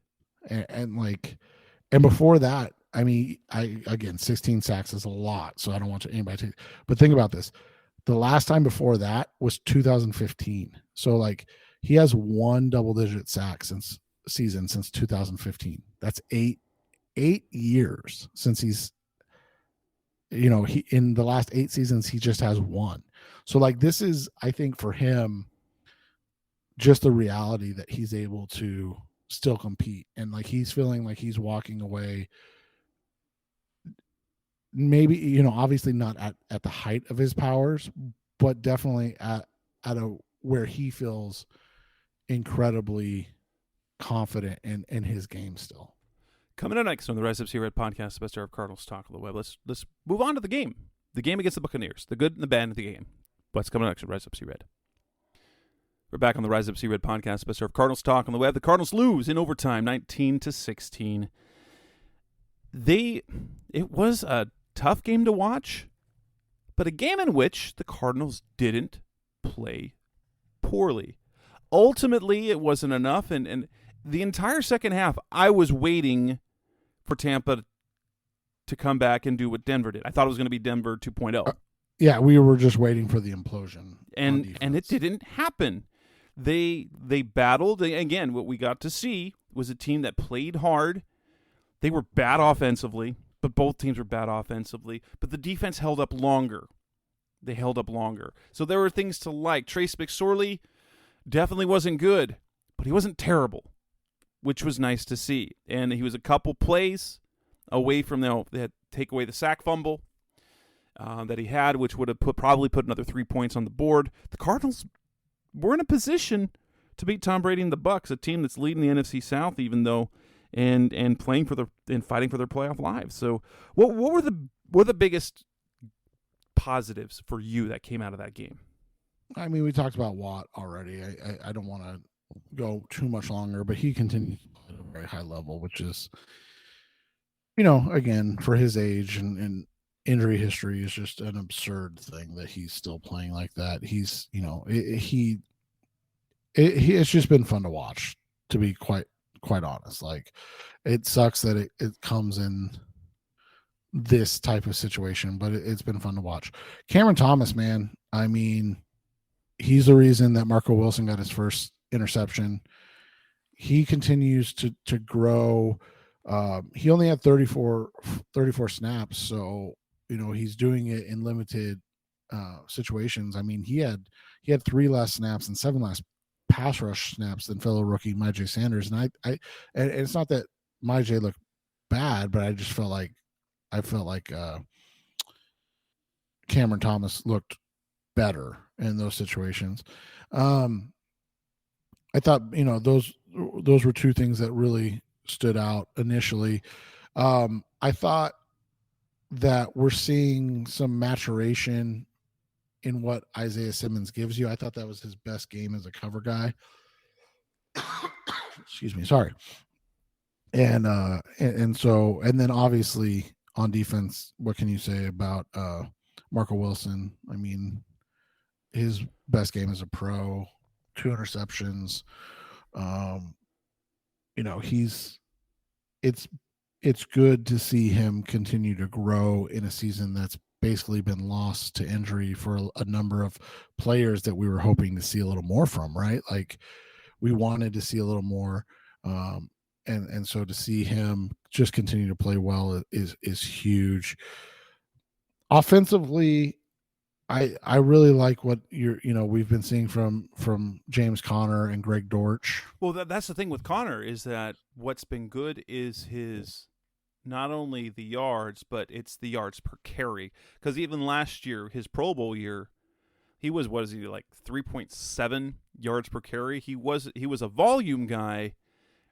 And before that, I mean, 16 sacks is a lot, so I don't want anybody to. But think about this. The last time before that was 2015. So, he has 1 double-digit sack since 2015. That's 8 years since he's, he in the last 8 seasons, he just has 1. So, this is, I think, for him, just the reality that he's able to still compete. And, he's feeling like he's walking away, maybe, obviously not at the height of his powers, but definitely at where he feels incredibly confident in his game still. Coming up next on the Rise Up See Red podcast, the best hour of Cardinals talk on the web. Let's move on to the game. The game against the Buccaneers. The good and the bad of the game. What's coming next on Rise Up See Red? We're back on the Rise Up See Red podcast, the best hour of Cardinals talk on the web. The Cardinals lose in overtime, 19-16. It was a tough game to watch, but a game in which the Cardinals didn't play poorly. Ultimately, it wasn't enough, and the entire second half, I was waiting for Tampa to come back and do what Denver did. I thought it was going to be Denver 2.0. Yeah, we were just waiting for the implosion. And it didn't happen. They battled. Again, what we got to see was a team that played hard. They were bad offensively, but both teams were bad offensively. But the defense held up longer. They held up longer. So there were things to like. Trace McSorley definitely wasn't good, but he wasn't terrible, which was nice to see. And he was a couple plays away from they had to take away the sack fumble that he had, which would have probably put another 3 points on the board. The Cardinals were in a position to beat Tom Brady and the Bucs, a team that's leading the NFC South, even though and playing for and fighting for their playoff lives. So, what were the biggest positives for you that came out of that game? I mean, we talked about Watt already. I don't want to go too much longer, but he continues at a very high level, which is, again, for his age and injury history, is just an absurd thing that he's still playing like that. He's, it's just been fun to watch, to be quite honest. It sucks that it comes in this type of situation, but it's been fun to watch. Cameron Thomas, man, I mean, he's the reason that Marco Wilson got his first interception. He continues to grow. He only had 34 snaps, so he's doing it in limited situations. I mean, he had 3 less snaps and 7 less pass rush snaps than fellow rookie Myjai Sanders. And and it's not that Myjai looked bad, but I just felt like Cameron Thomas looked better in those situations. I thought, those were 2 things that really stood out initially. I thought that we're seeing some maturation in what Isaiah Simmons gives you. I thought that was his best game as a cover guy. Excuse me. Sorry. And then obviously on defense, what can you say about Marco Wilson? I mean, his best game as a pro, 2 interceptions. It's good to see him continue to grow in a season that's basically been lost to injury for a number of players that we were hoping to see a little more from, right? Like we wanted to see a little more. And so to see him just continue to play well is huge. Offensively, I really like what we've been seeing from James Conner and Greg Dortch. Well, that's the thing with Conner is that what's been good is his not only the yards, but it's the yards per carry. Because even last year, his Pro Bowl year, he was, what is he, like 3.7 yards per carry? He was a volume guy,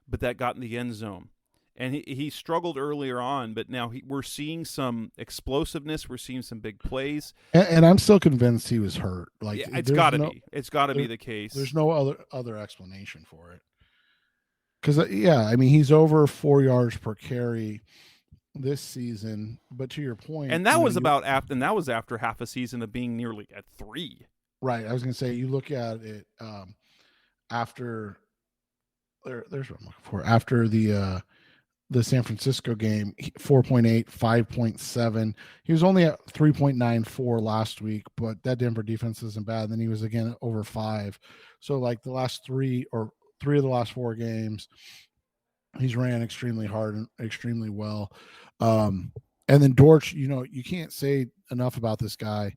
but that got in the end zone. And he struggled earlier on, but now we're seeing some explosiveness. We're seeing some big plays. And I'm still convinced he was hurt. Like yeah, it's got to be. It's got to be the case. There's no other explanation for it. Because, I mean, he's over 4 yards per carry this season. But to your point, and that was after half a season of being nearly at 3. Right. I was going to say, you look at it after there's what I'm looking for. After the San Francisco game, 4.8, 5.7. He was only at 3.94 last week, but that Denver defense isn't bad. And then he was again over 5. So like the last 3 of the last 4 games, he's ran extremely hard and extremely well. And then Dortch, you can't say enough about this guy.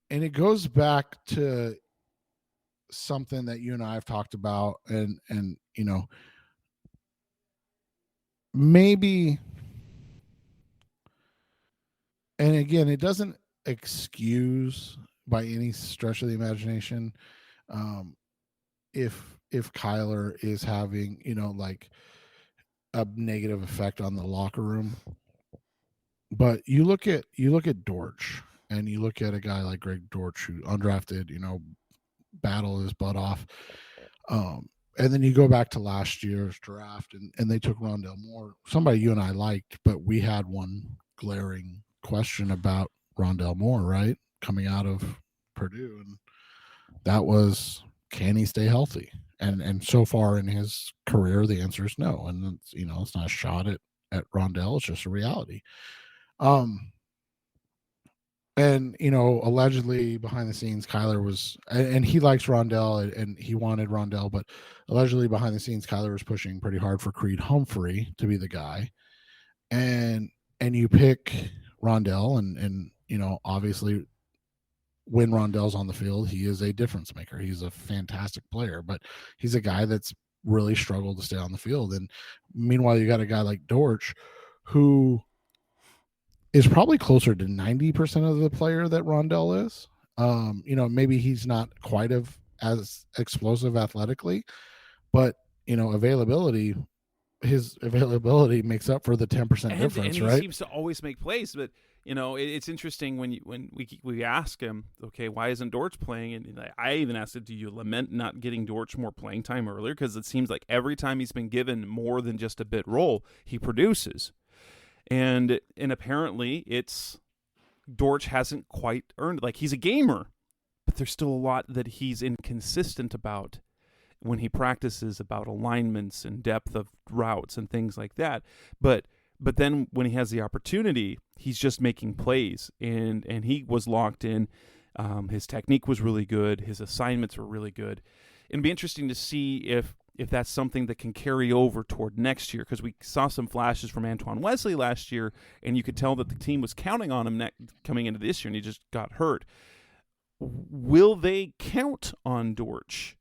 And it goes back to something that you and I have talked about, and maybe, and again, it doesn't excuse by any stretch of the imagination if Kyler is having like a negative effect on the locker room. But you look at Dortch, and you look at a guy like Greg Dortch, who undrafted, battled his butt off. And then you go back to last year's draft, and they took Rondale Moore, somebody you and I liked, but we had one glaring question about Rondale Moore, right, coming out of Purdue, and that was, can he stay healthy? And so far in his career, the answer is no. And it's not a shot at Rondale; it's just a reality. And allegedly behind the scenes, Kyler was, and he likes Rondale, and he wanted Rondale, but allegedly behind the scenes, Kyler was pushing pretty hard for Creed Humphrey to be the guy. And you pick Rondale, and obviously when Rondale's on the field, he is a difference maker. He's a fantastic player, but he's a guy that's really struggled to stay on the field. And meanwhile, you got a guy like Dortch, who is probably closer to 90% of the player that Rondale is. Maybe he's not quite as explosive athletically, but availability, his availability makes up for the 10% difference, and right? He seems to always make plays, but it's interesting when we ask him, okay, why isn't Dortch playing? And I even asked him, do you lament not getting Dortch more playing time earlier? Because it seems like every time he's been given more than just a bit role, he produces. And apparently it's Dortch hasn't quite earned it. Like, he's a gamer, but there's still a lot that he's inconsistent about when he practices, about alignments and depth of routes and things like that. But then when he has the opportunity, he's just making plays, and he was locked in. His technique was really good. His assignments were really good. It'd be interesting to see if that's something that can carry over toward next year, because we saw some flashes from Antoine Wesley last year, and you could tell that the team was counting on him coming into this year, and he just got hurt. Will they count on Dortch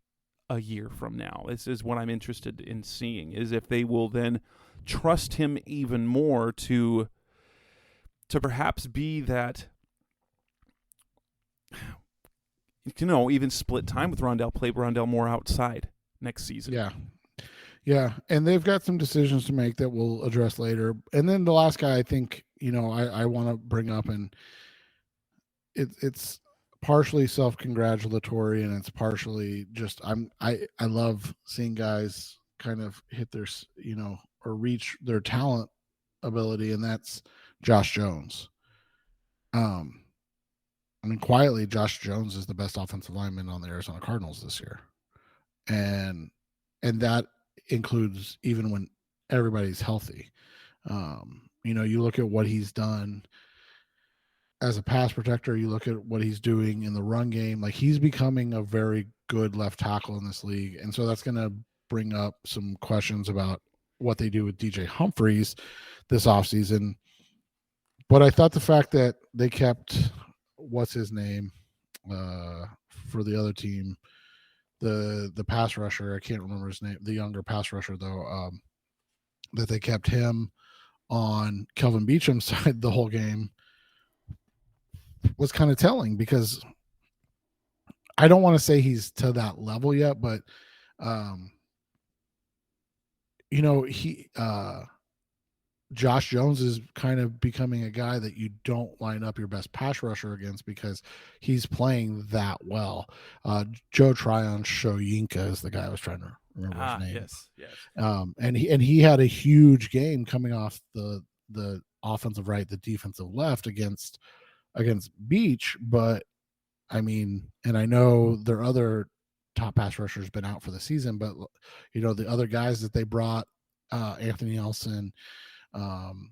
a year from now? This is what I'm interested in seeing, is if they will then trust him even more to perhaps be that, even split time with Rondale, play Rondale more outside next season. Yeah. And they've got some decisions to make that we'll address later. And then the last guy I think, I want to bring up, and it's partially self-congratulatory, and it's partially just, I love seeing guys kind of hit their, or reach their talent ability. And that's Josh Jones. Quietly, Josh Jones is the best offensive lineman on the Arizona Cardinals this year. And that includes even when everybody's healthy. You look at what he's done as a pass protector, you look at what he's doing in the run game, like he's becoming a very good left tackle in this league. And so that's going to bring up some questions about what they do with DJ Humphries this offseason. But I thought the fact that they kept, what's his name, for the other team, the pass rusher, I can't remember his name, the younger pass rusher though, that they kept him on Kelvin Beacham's side the whole game was kind of telling, because I don't want to say he's to that level yet, but Josh Jones is kind of becoming a guy that you don't line up your best pass rusher against because he's playing that well. Joe Tryon Shoyinka is the guy I was trying to remember his name. Yes. And he had a huge game coming off the offensive right, the defensive left against Beach. But I mean, and I know their other top pass rushers been out for the season, but the other guys that they brought, Anthony Nelson, who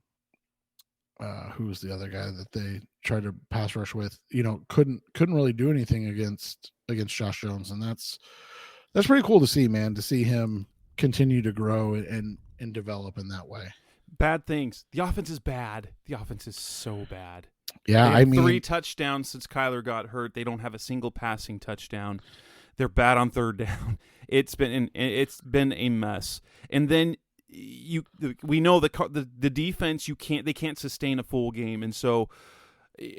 was the other guy that they tried to pass rush with, couldn't really do anything against Josh Jones. And that's pretty cool to see, man, to see him continue to grow and develop in that way. Bad things. The offense is bad. The offense is so bad. Yeah, I mean, 3 touchdowns since Kyler got hurt. They don't have a single passing touchdown. They're bad on third down. It's been a mess. And then we know the defense, they can't sustain a full game. And so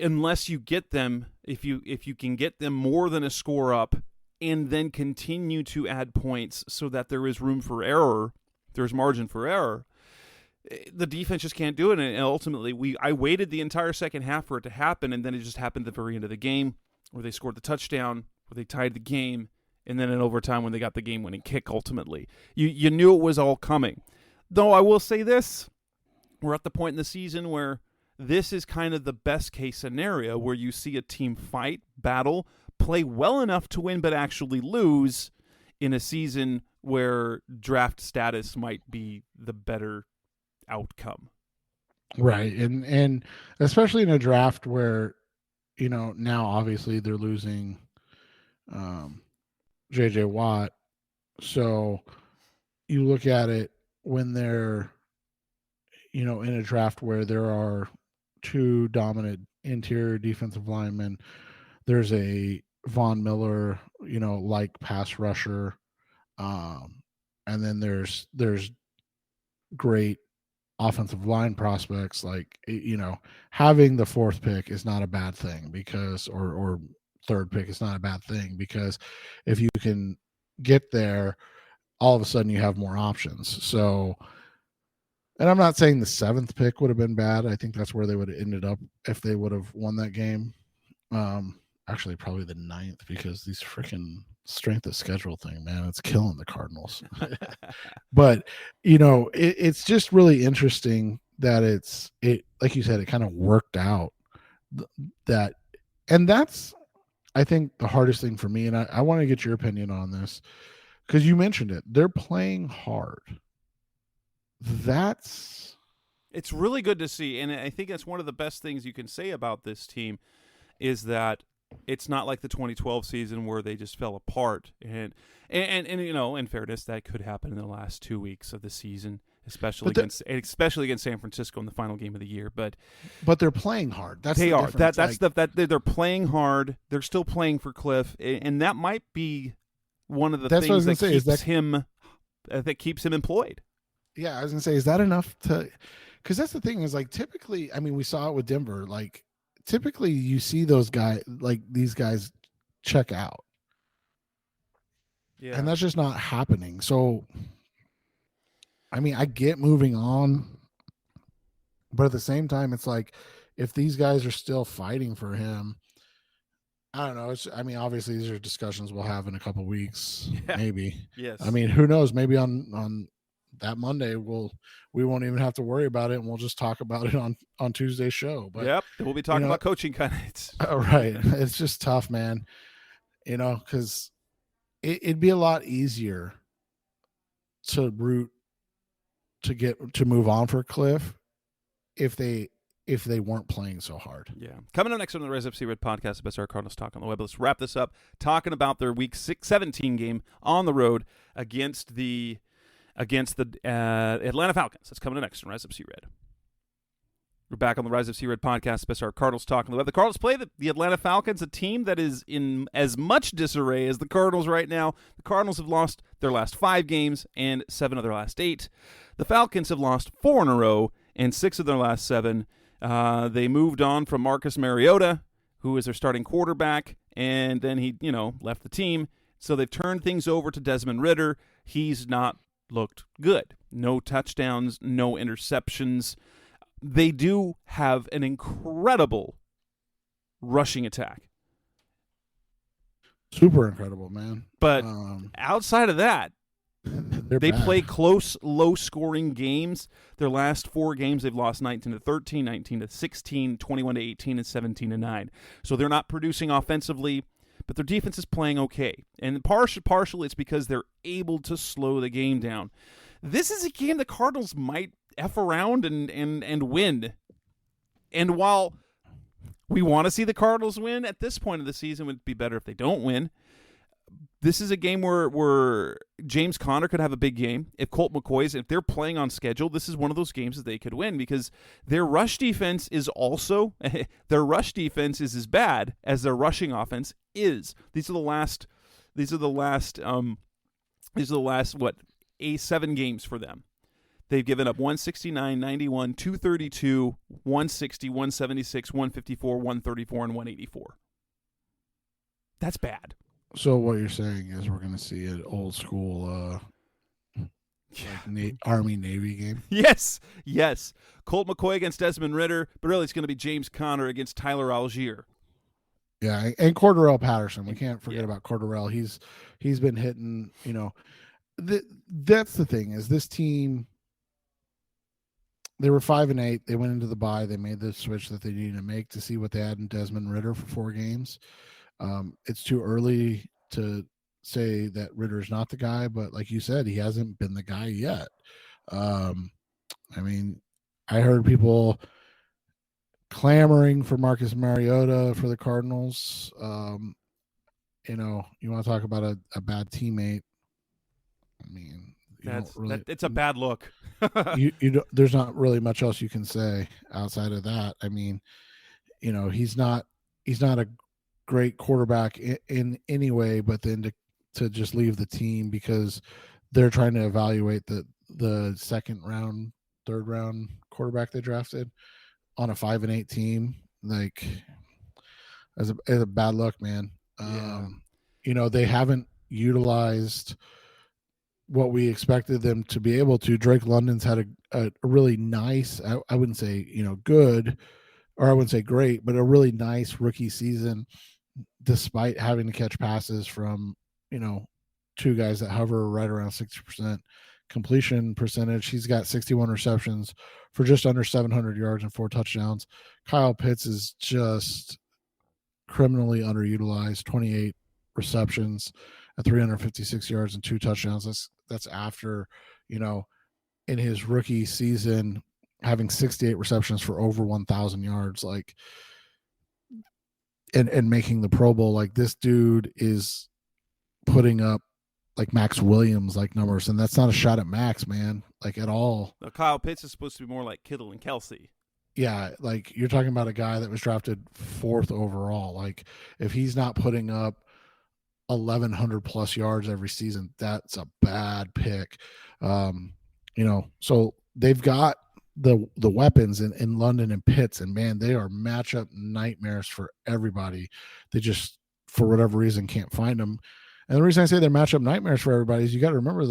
unless you get them, if you can get them more than a score up and then continue to add points so that there is room for error, there's margin for error, the defense just can't do it. And ultimately, I waited the entire second half for it to happen, and then it just happened at the very end of the game where they scored the touchdown, where they tied the game, and then in overtime when they got the game-winning kick ultimately. You knew it was all coming. Though I will say this, we're at the point in the season where this is kind of the best-case scenario where you see a team fight, battle, play well enough to win but actually lose in a season where draft status might be the better outcome. Right. And especially in a draft where, now obviously they're losing JJ Watt. So you look at it when they're, in a draft where there are 2 dominant interior defensive linemen, there's a Von Miller, like pass rusher. And then there's great offensive line prospects, like, having the 4th pick is not a bad thing because, or 3rd pick is not a bad thing, because if you can get there, all of a sudden you have more options. So, and I'm not saying the 7th pick would have been bad. I think that's where they would have ended up if they would have won that game. Actually probably the 9th, because these freaking strength of schedule thing, man, it's killing the Cardinals. But it's just really interesting that it like you said, it kind of worked out that, and that's, I think, the hardest thing for me. And I want to get your opinion on this, because you mentioned it, they're playing hard. It's really good to see, and I think that's one of the best things you can say about this team is that it's not like the 2012 season where they just fell apart. And in fairness, that could happen in the last 2 weeks of the season, especially against San Francisco in the final game of the year. But they're playing hard. They're playing hard. They're still playing for Kliff, and that might be one of the things that keeps him employed. Yeah, I was gonna say, is that enough to? Because that's the thing, is like, typically, I mean, we saw it with Denver. Like, typically you see these guys check out. Yeah. And that's just not happening. So, I mean, I get moving on, but at the same time, it's like, if these guys are still fighting for him, I don't know. Obviously these are discussions we'll have in a couple weeks, maybe. Yes. I mean, who knows? Maybe on that Monday we won't even have to worry about it, and we'll just talk about it on Tuesday's show. But yep, we'll be talking about coaching candidates. Right. It's just tough, man. Because it'd be a lot easier to move on for Kliff if if they weren't playing so hard. Yeah. Coming up next on the Rise Up See Red podcast, the best our Cardinals talk on the web. Let's wrap this up talking about their Week 17 game on the road against the Atlanta Falcons. That's coming up next on Rise Up See Red. We're back on the Rise of See Red podcast, best our Cardinals talk on the web. The Cardinals play the Atlanta Falcons, a team that is in as much disarray as the Cardinals right now. The Cardinals have lost their last 5 games and 7 of their last 8. The Falcons have lost 4 in a row and 6 of their last 7. They moved on from Marcus Mariota, who is their starting quarterback, and then he, left the team. So they've turned things over to Desmond Ridder. He's not looked good. No touchdowns, no interceptions. They do have an incredible rushing attack. Super incredible, man. But outside of that, they bad. play close, low-scoring games. Their last 4 games, they've lost 19-13, 19-16, 21-18, and 17-9. So they're not producing offensively, but their defense is playing okay. And partially it's because they're able to slow the game down. This is a game the Cardinals might F around and win. And while we want to see the Cardinals win, at this point of the season, it would be better if they don't win. This is a game where James Conner could have a big game. If Colt McCoy's, if they're playing on schedule, this is one of those games that they could win because their rush defense is also as bad as their rushing offense is. These are the last 7 games for them. They've given up 169, 91, 232, 160, 176, 154, 134, and 184. That's bad. So what you're saying is we're going to see an old school Army-Navy game? Yes. Colt McCoy against Desmond Ridder, but really it's going to be James Conner against Tyler Algier. Yeah, and Cordarrelle Patterson. We can't forget about Cordarrelle. He's been hitting, that's the thing is this team, they were 5-8. They went into the bye. They made the switch that they needed to make to see what they had in Desmond Ridder for 4 games. It's too early to say that Ridder's not the guy, but like you said, he hasn't been the guy yet. I heard people clamoring for Marcus Mariota for the Cardinals. You want to talk about a bad teammate. It's a bad look. There's not really much else you can say outside of that. He's not a great quarterback in any way, but then to just leave the team because they're trying to evaluate the second round, third round quarterback they drafted on a 5-8 team, like as a bad luck, man. They haven't utilized what we expected them to be able to. Drake London's had a really nice, I wouldn't say, good, or I wouldn't say great, but a really nice rookie season, despite having to catch passes from, 2 guys that hover right around 60% completion percentage. He's got 61 receptions for just under 700 yards and 4 touchdowns. Kyle Pitts is just criminally underutilized, 28 receptions at 356 yards and 2 touchdowns. That's after, in his rookie season, having 68 receptions for over 1,000 yards, and making the Pro Bowl. Like, this dude is putting up like Max Williams like numbers, and that's not a shot at Max, man, like at all. Now, Kyle Pitts is supposed to be more like Kittle and Kelsey. Yeah, like you're talking about a guy that was drafted 4th overall. Like, if he's not putting up 1,100 plus yards every season, that's a bad pick. So they've got the weapons in London and Pitts, and man, they are matchup nightmares for everybody. They just, for whatever reason, can't find them. And the reason I say they're matchup nightmares for everybody is you got to remember,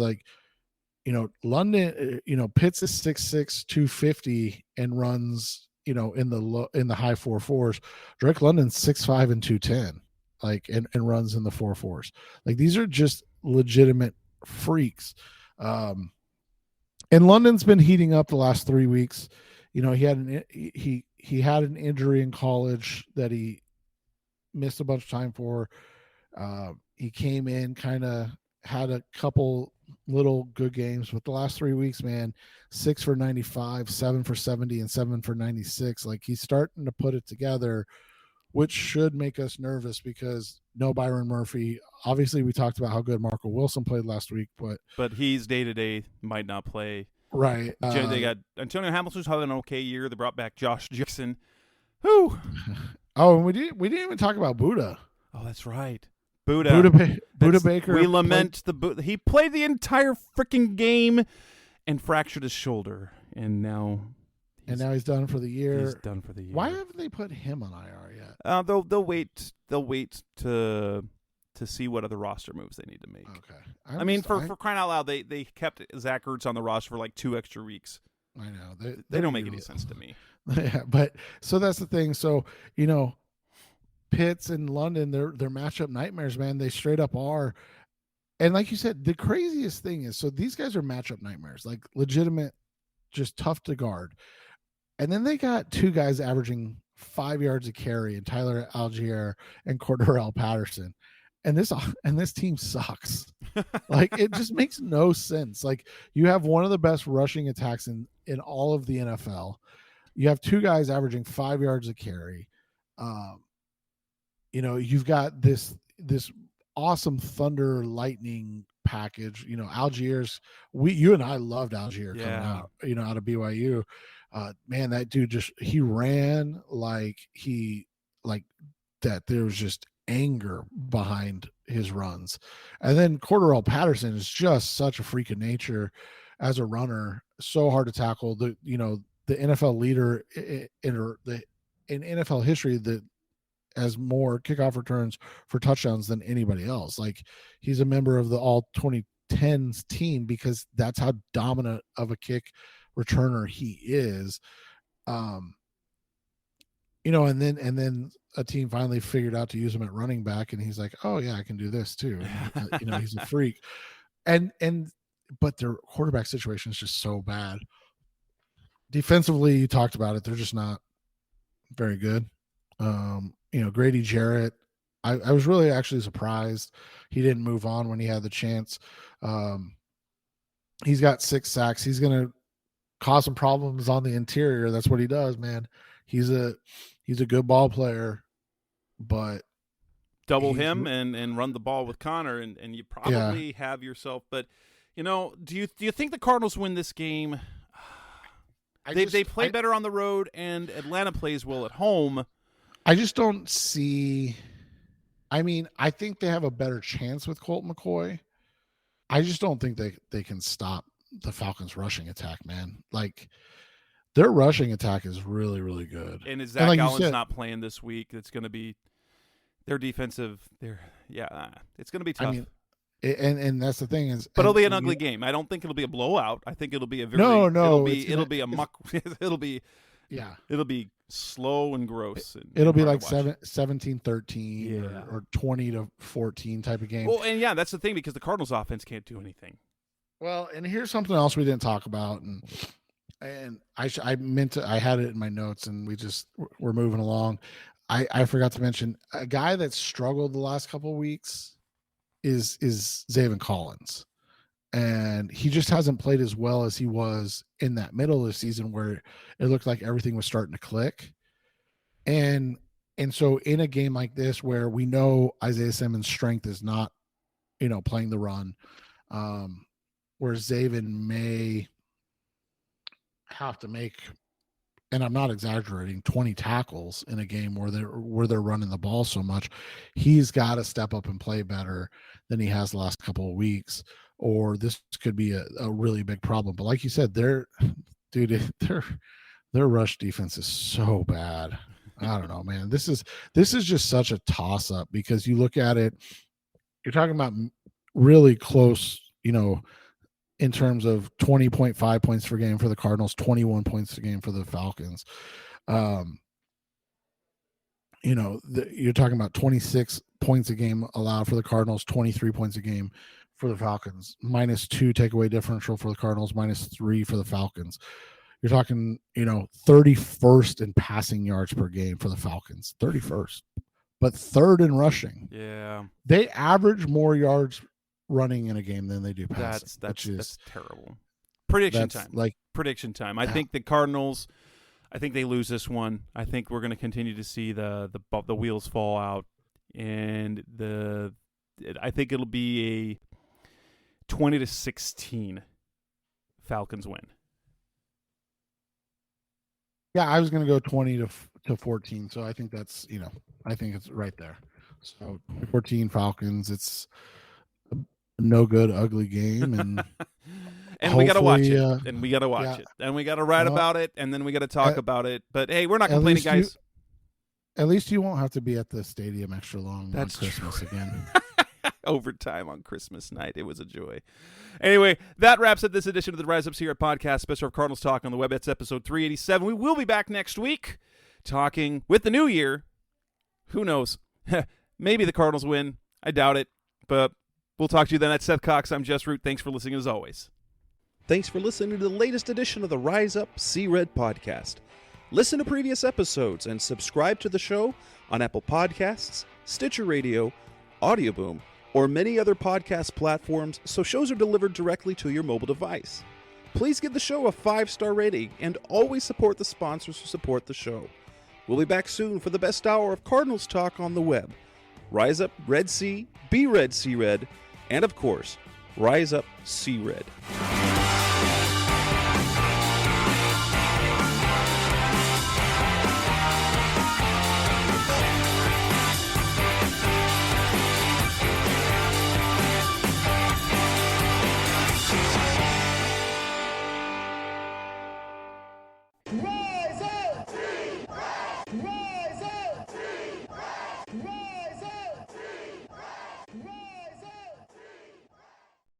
London, Pitts is 6'6", 250 and runs, in the high 4.4s. Drake London's 6'5" and 210, and runs in the 4.4s. Like, these are just legitimate freaks. And London's been heating up the last 3 weeks. He had an injury in college that he missed a bunch of time for. He came in, kind of had a couple little good games, but the last 3 weeks, man, 6 for 95, 7 for 70, and 7 for 96. Like, he's starting to put it together, which should make us nervous because no Byron Murphy. Obviously, we talked about how good Marco Wilson played last week, but he's day-to-day, might not play. Right. They got Antonio Hamilton's having an okay year. They brought back Josh Jackson. Whew. Oh, and we didn't even talk about Buddha. Oh, that's right. Buddha Baker. We lament the Buddha. He played the entire freaking game and fractured his shoulder, and now he's done for the year. He's done for the year. Why haven't they put him on IR yet? They'll wait. They'll wait to see what other roster moves they need to make. Okay. I mean, for crying out loud, they kept Zach Ertz on the roster for like 2 extra weeks. I know they don't make any sense to me. Yeah, but so that's the thing. So Pitts and London, they're matchup nightmares, man. They straight up are. And like you said, the craziest thing is, so these guys are matchup nightmares, like legitimate, just tough to guard. And then they got 2 guys averaging 5 yards a carry, and Tyler Algier and Cordarrelle Patterson. And this team sucks. Like, it just makes no sense. Like, you have one of the best rushing attacks in all of the NFL. You have 2 guys averaging 5 yards a carry. You've got this awesome thunder lightning package. Algiers, you and I loved Algier coming out, out of BYU. Man, that dude he ran like that. There was just anger behind his runs. And then Cordarrelle Patterson is just such a freak of nature as a runner, so hard to tackle. The NFL leader in NFL history that has more kickoff returns for touchdowns than anybody else. Like, he's a member of the all 2010s team because that's how dominant of a kick returner he is. And then a team finally figured out to use him at running back, and he's like, oh yeah, I can do this too. And, he's a freak. But their quarterback situation is just so bad. Defensively, you talked about it. They're just not very good. Grady Jarrett, I was really actually surprised he didn't move on when he had the chance. He's got 6 sacks. He's going to cause some problems on the interior. That's what he does, man. He's a good ball player, but double him and run the ball with Connor, and you probably have yourself. But do you think the Cardinals win this game? They play better on the road, and Atlanta plays well at home. I just don't see. I mean, I think they have a better chance with Colt McCoy. I just don't think they can stop the Falcons' rushing attack, man. Like, their rushing attack is really, really good. And is Zach Allen's not playing this week? It's going to be their defensive. It's going to be tough. I mean, and that's the thing is, but it'll be an ugly game. I don't think it'll be a blowout. I think it'll be a very It'll be a muck. It'll be slow and gross. It'll be like 17-13 or 20-14 type of game. Well, and that's the thing, because the Cardinals offense can't do anything. Well, and here's something else we didn't talk about, and I meant to. I had it in my notes, and we're moving along. I forgot to mention a guy that struggled the last couple of weeks is Zaven Collins. And he just hasn't played as well as he was in that middle of the season where it looked like everything was starting to click. And so in a game like this where we know Isaiah Simmons' strength is not, playing the run, where Zaven may have to make, and I'm not exaggerating, 20 tackles in a game where they're running the ball so much, he's got to step up and play better than he has the last couple of weeks, or this could be a really big problem. But like you said, their rush defense is so bad. I don't know, man. This is just such a toss up, because you look at it, you're talking about really close, in terms of 20.5 points per game for the Cardinals, 21 points a game for the Falcons. You're talking about 26 points a game allowed for the Cardinals, 23 points a game for the Falcons, -2 takeaway differential for the Cardinals, -3 for the Falcons. You're talking, 31st in passing yards per game for the Falcons, 31st, but 3rd in rushing. Yeah. They average more yards running in a game than they do passing. That's terrible. Prediction time. I think the Cardinals, I think they lose this one. I think we're going to continue to see the wheels fall out, and I think it'll be a 20-16 Falcons win. Yeah, I was going to go 20-14. So I think that's, I think it's right there. So 14 Falcons. It's a no good, ugly game, and and we got to watch it, and we got to watch it, and we got to write about it, and then we got to talk about it. But hey, we're not complaining, guys. At least you won't have to be at the stadium extra long on Christmas true. Again. Overtime on Christmas night. It was a joy. Anyway, that wraps up this edition of the Rise Up Sierra podcast, special of Cardinals Talk on the Web. It's episode 387. We will be back next week talking with the new year. Who knows? Maybe the Cardinals win. I doubt it, but we'll talk to you then. That's Seth Cox. I'm Jess Root. Thanks for listening as always. Thanks for listening to the latest edition of the Rise Up See Red podcast. Listen to previous episodes and subscribe to the show on Apple Podcasts, Stitcher Radio, Audioboom, or many other podcast platforms so shows are delivered directly to your mobile device. Please give the show a 5-star rating and always support the sponsors who support the show. We'll be back soon for the best hour of Cardinals talk on the web. Rise up, Red Sea, be Red, See Red, and of course, Rise up, See Red.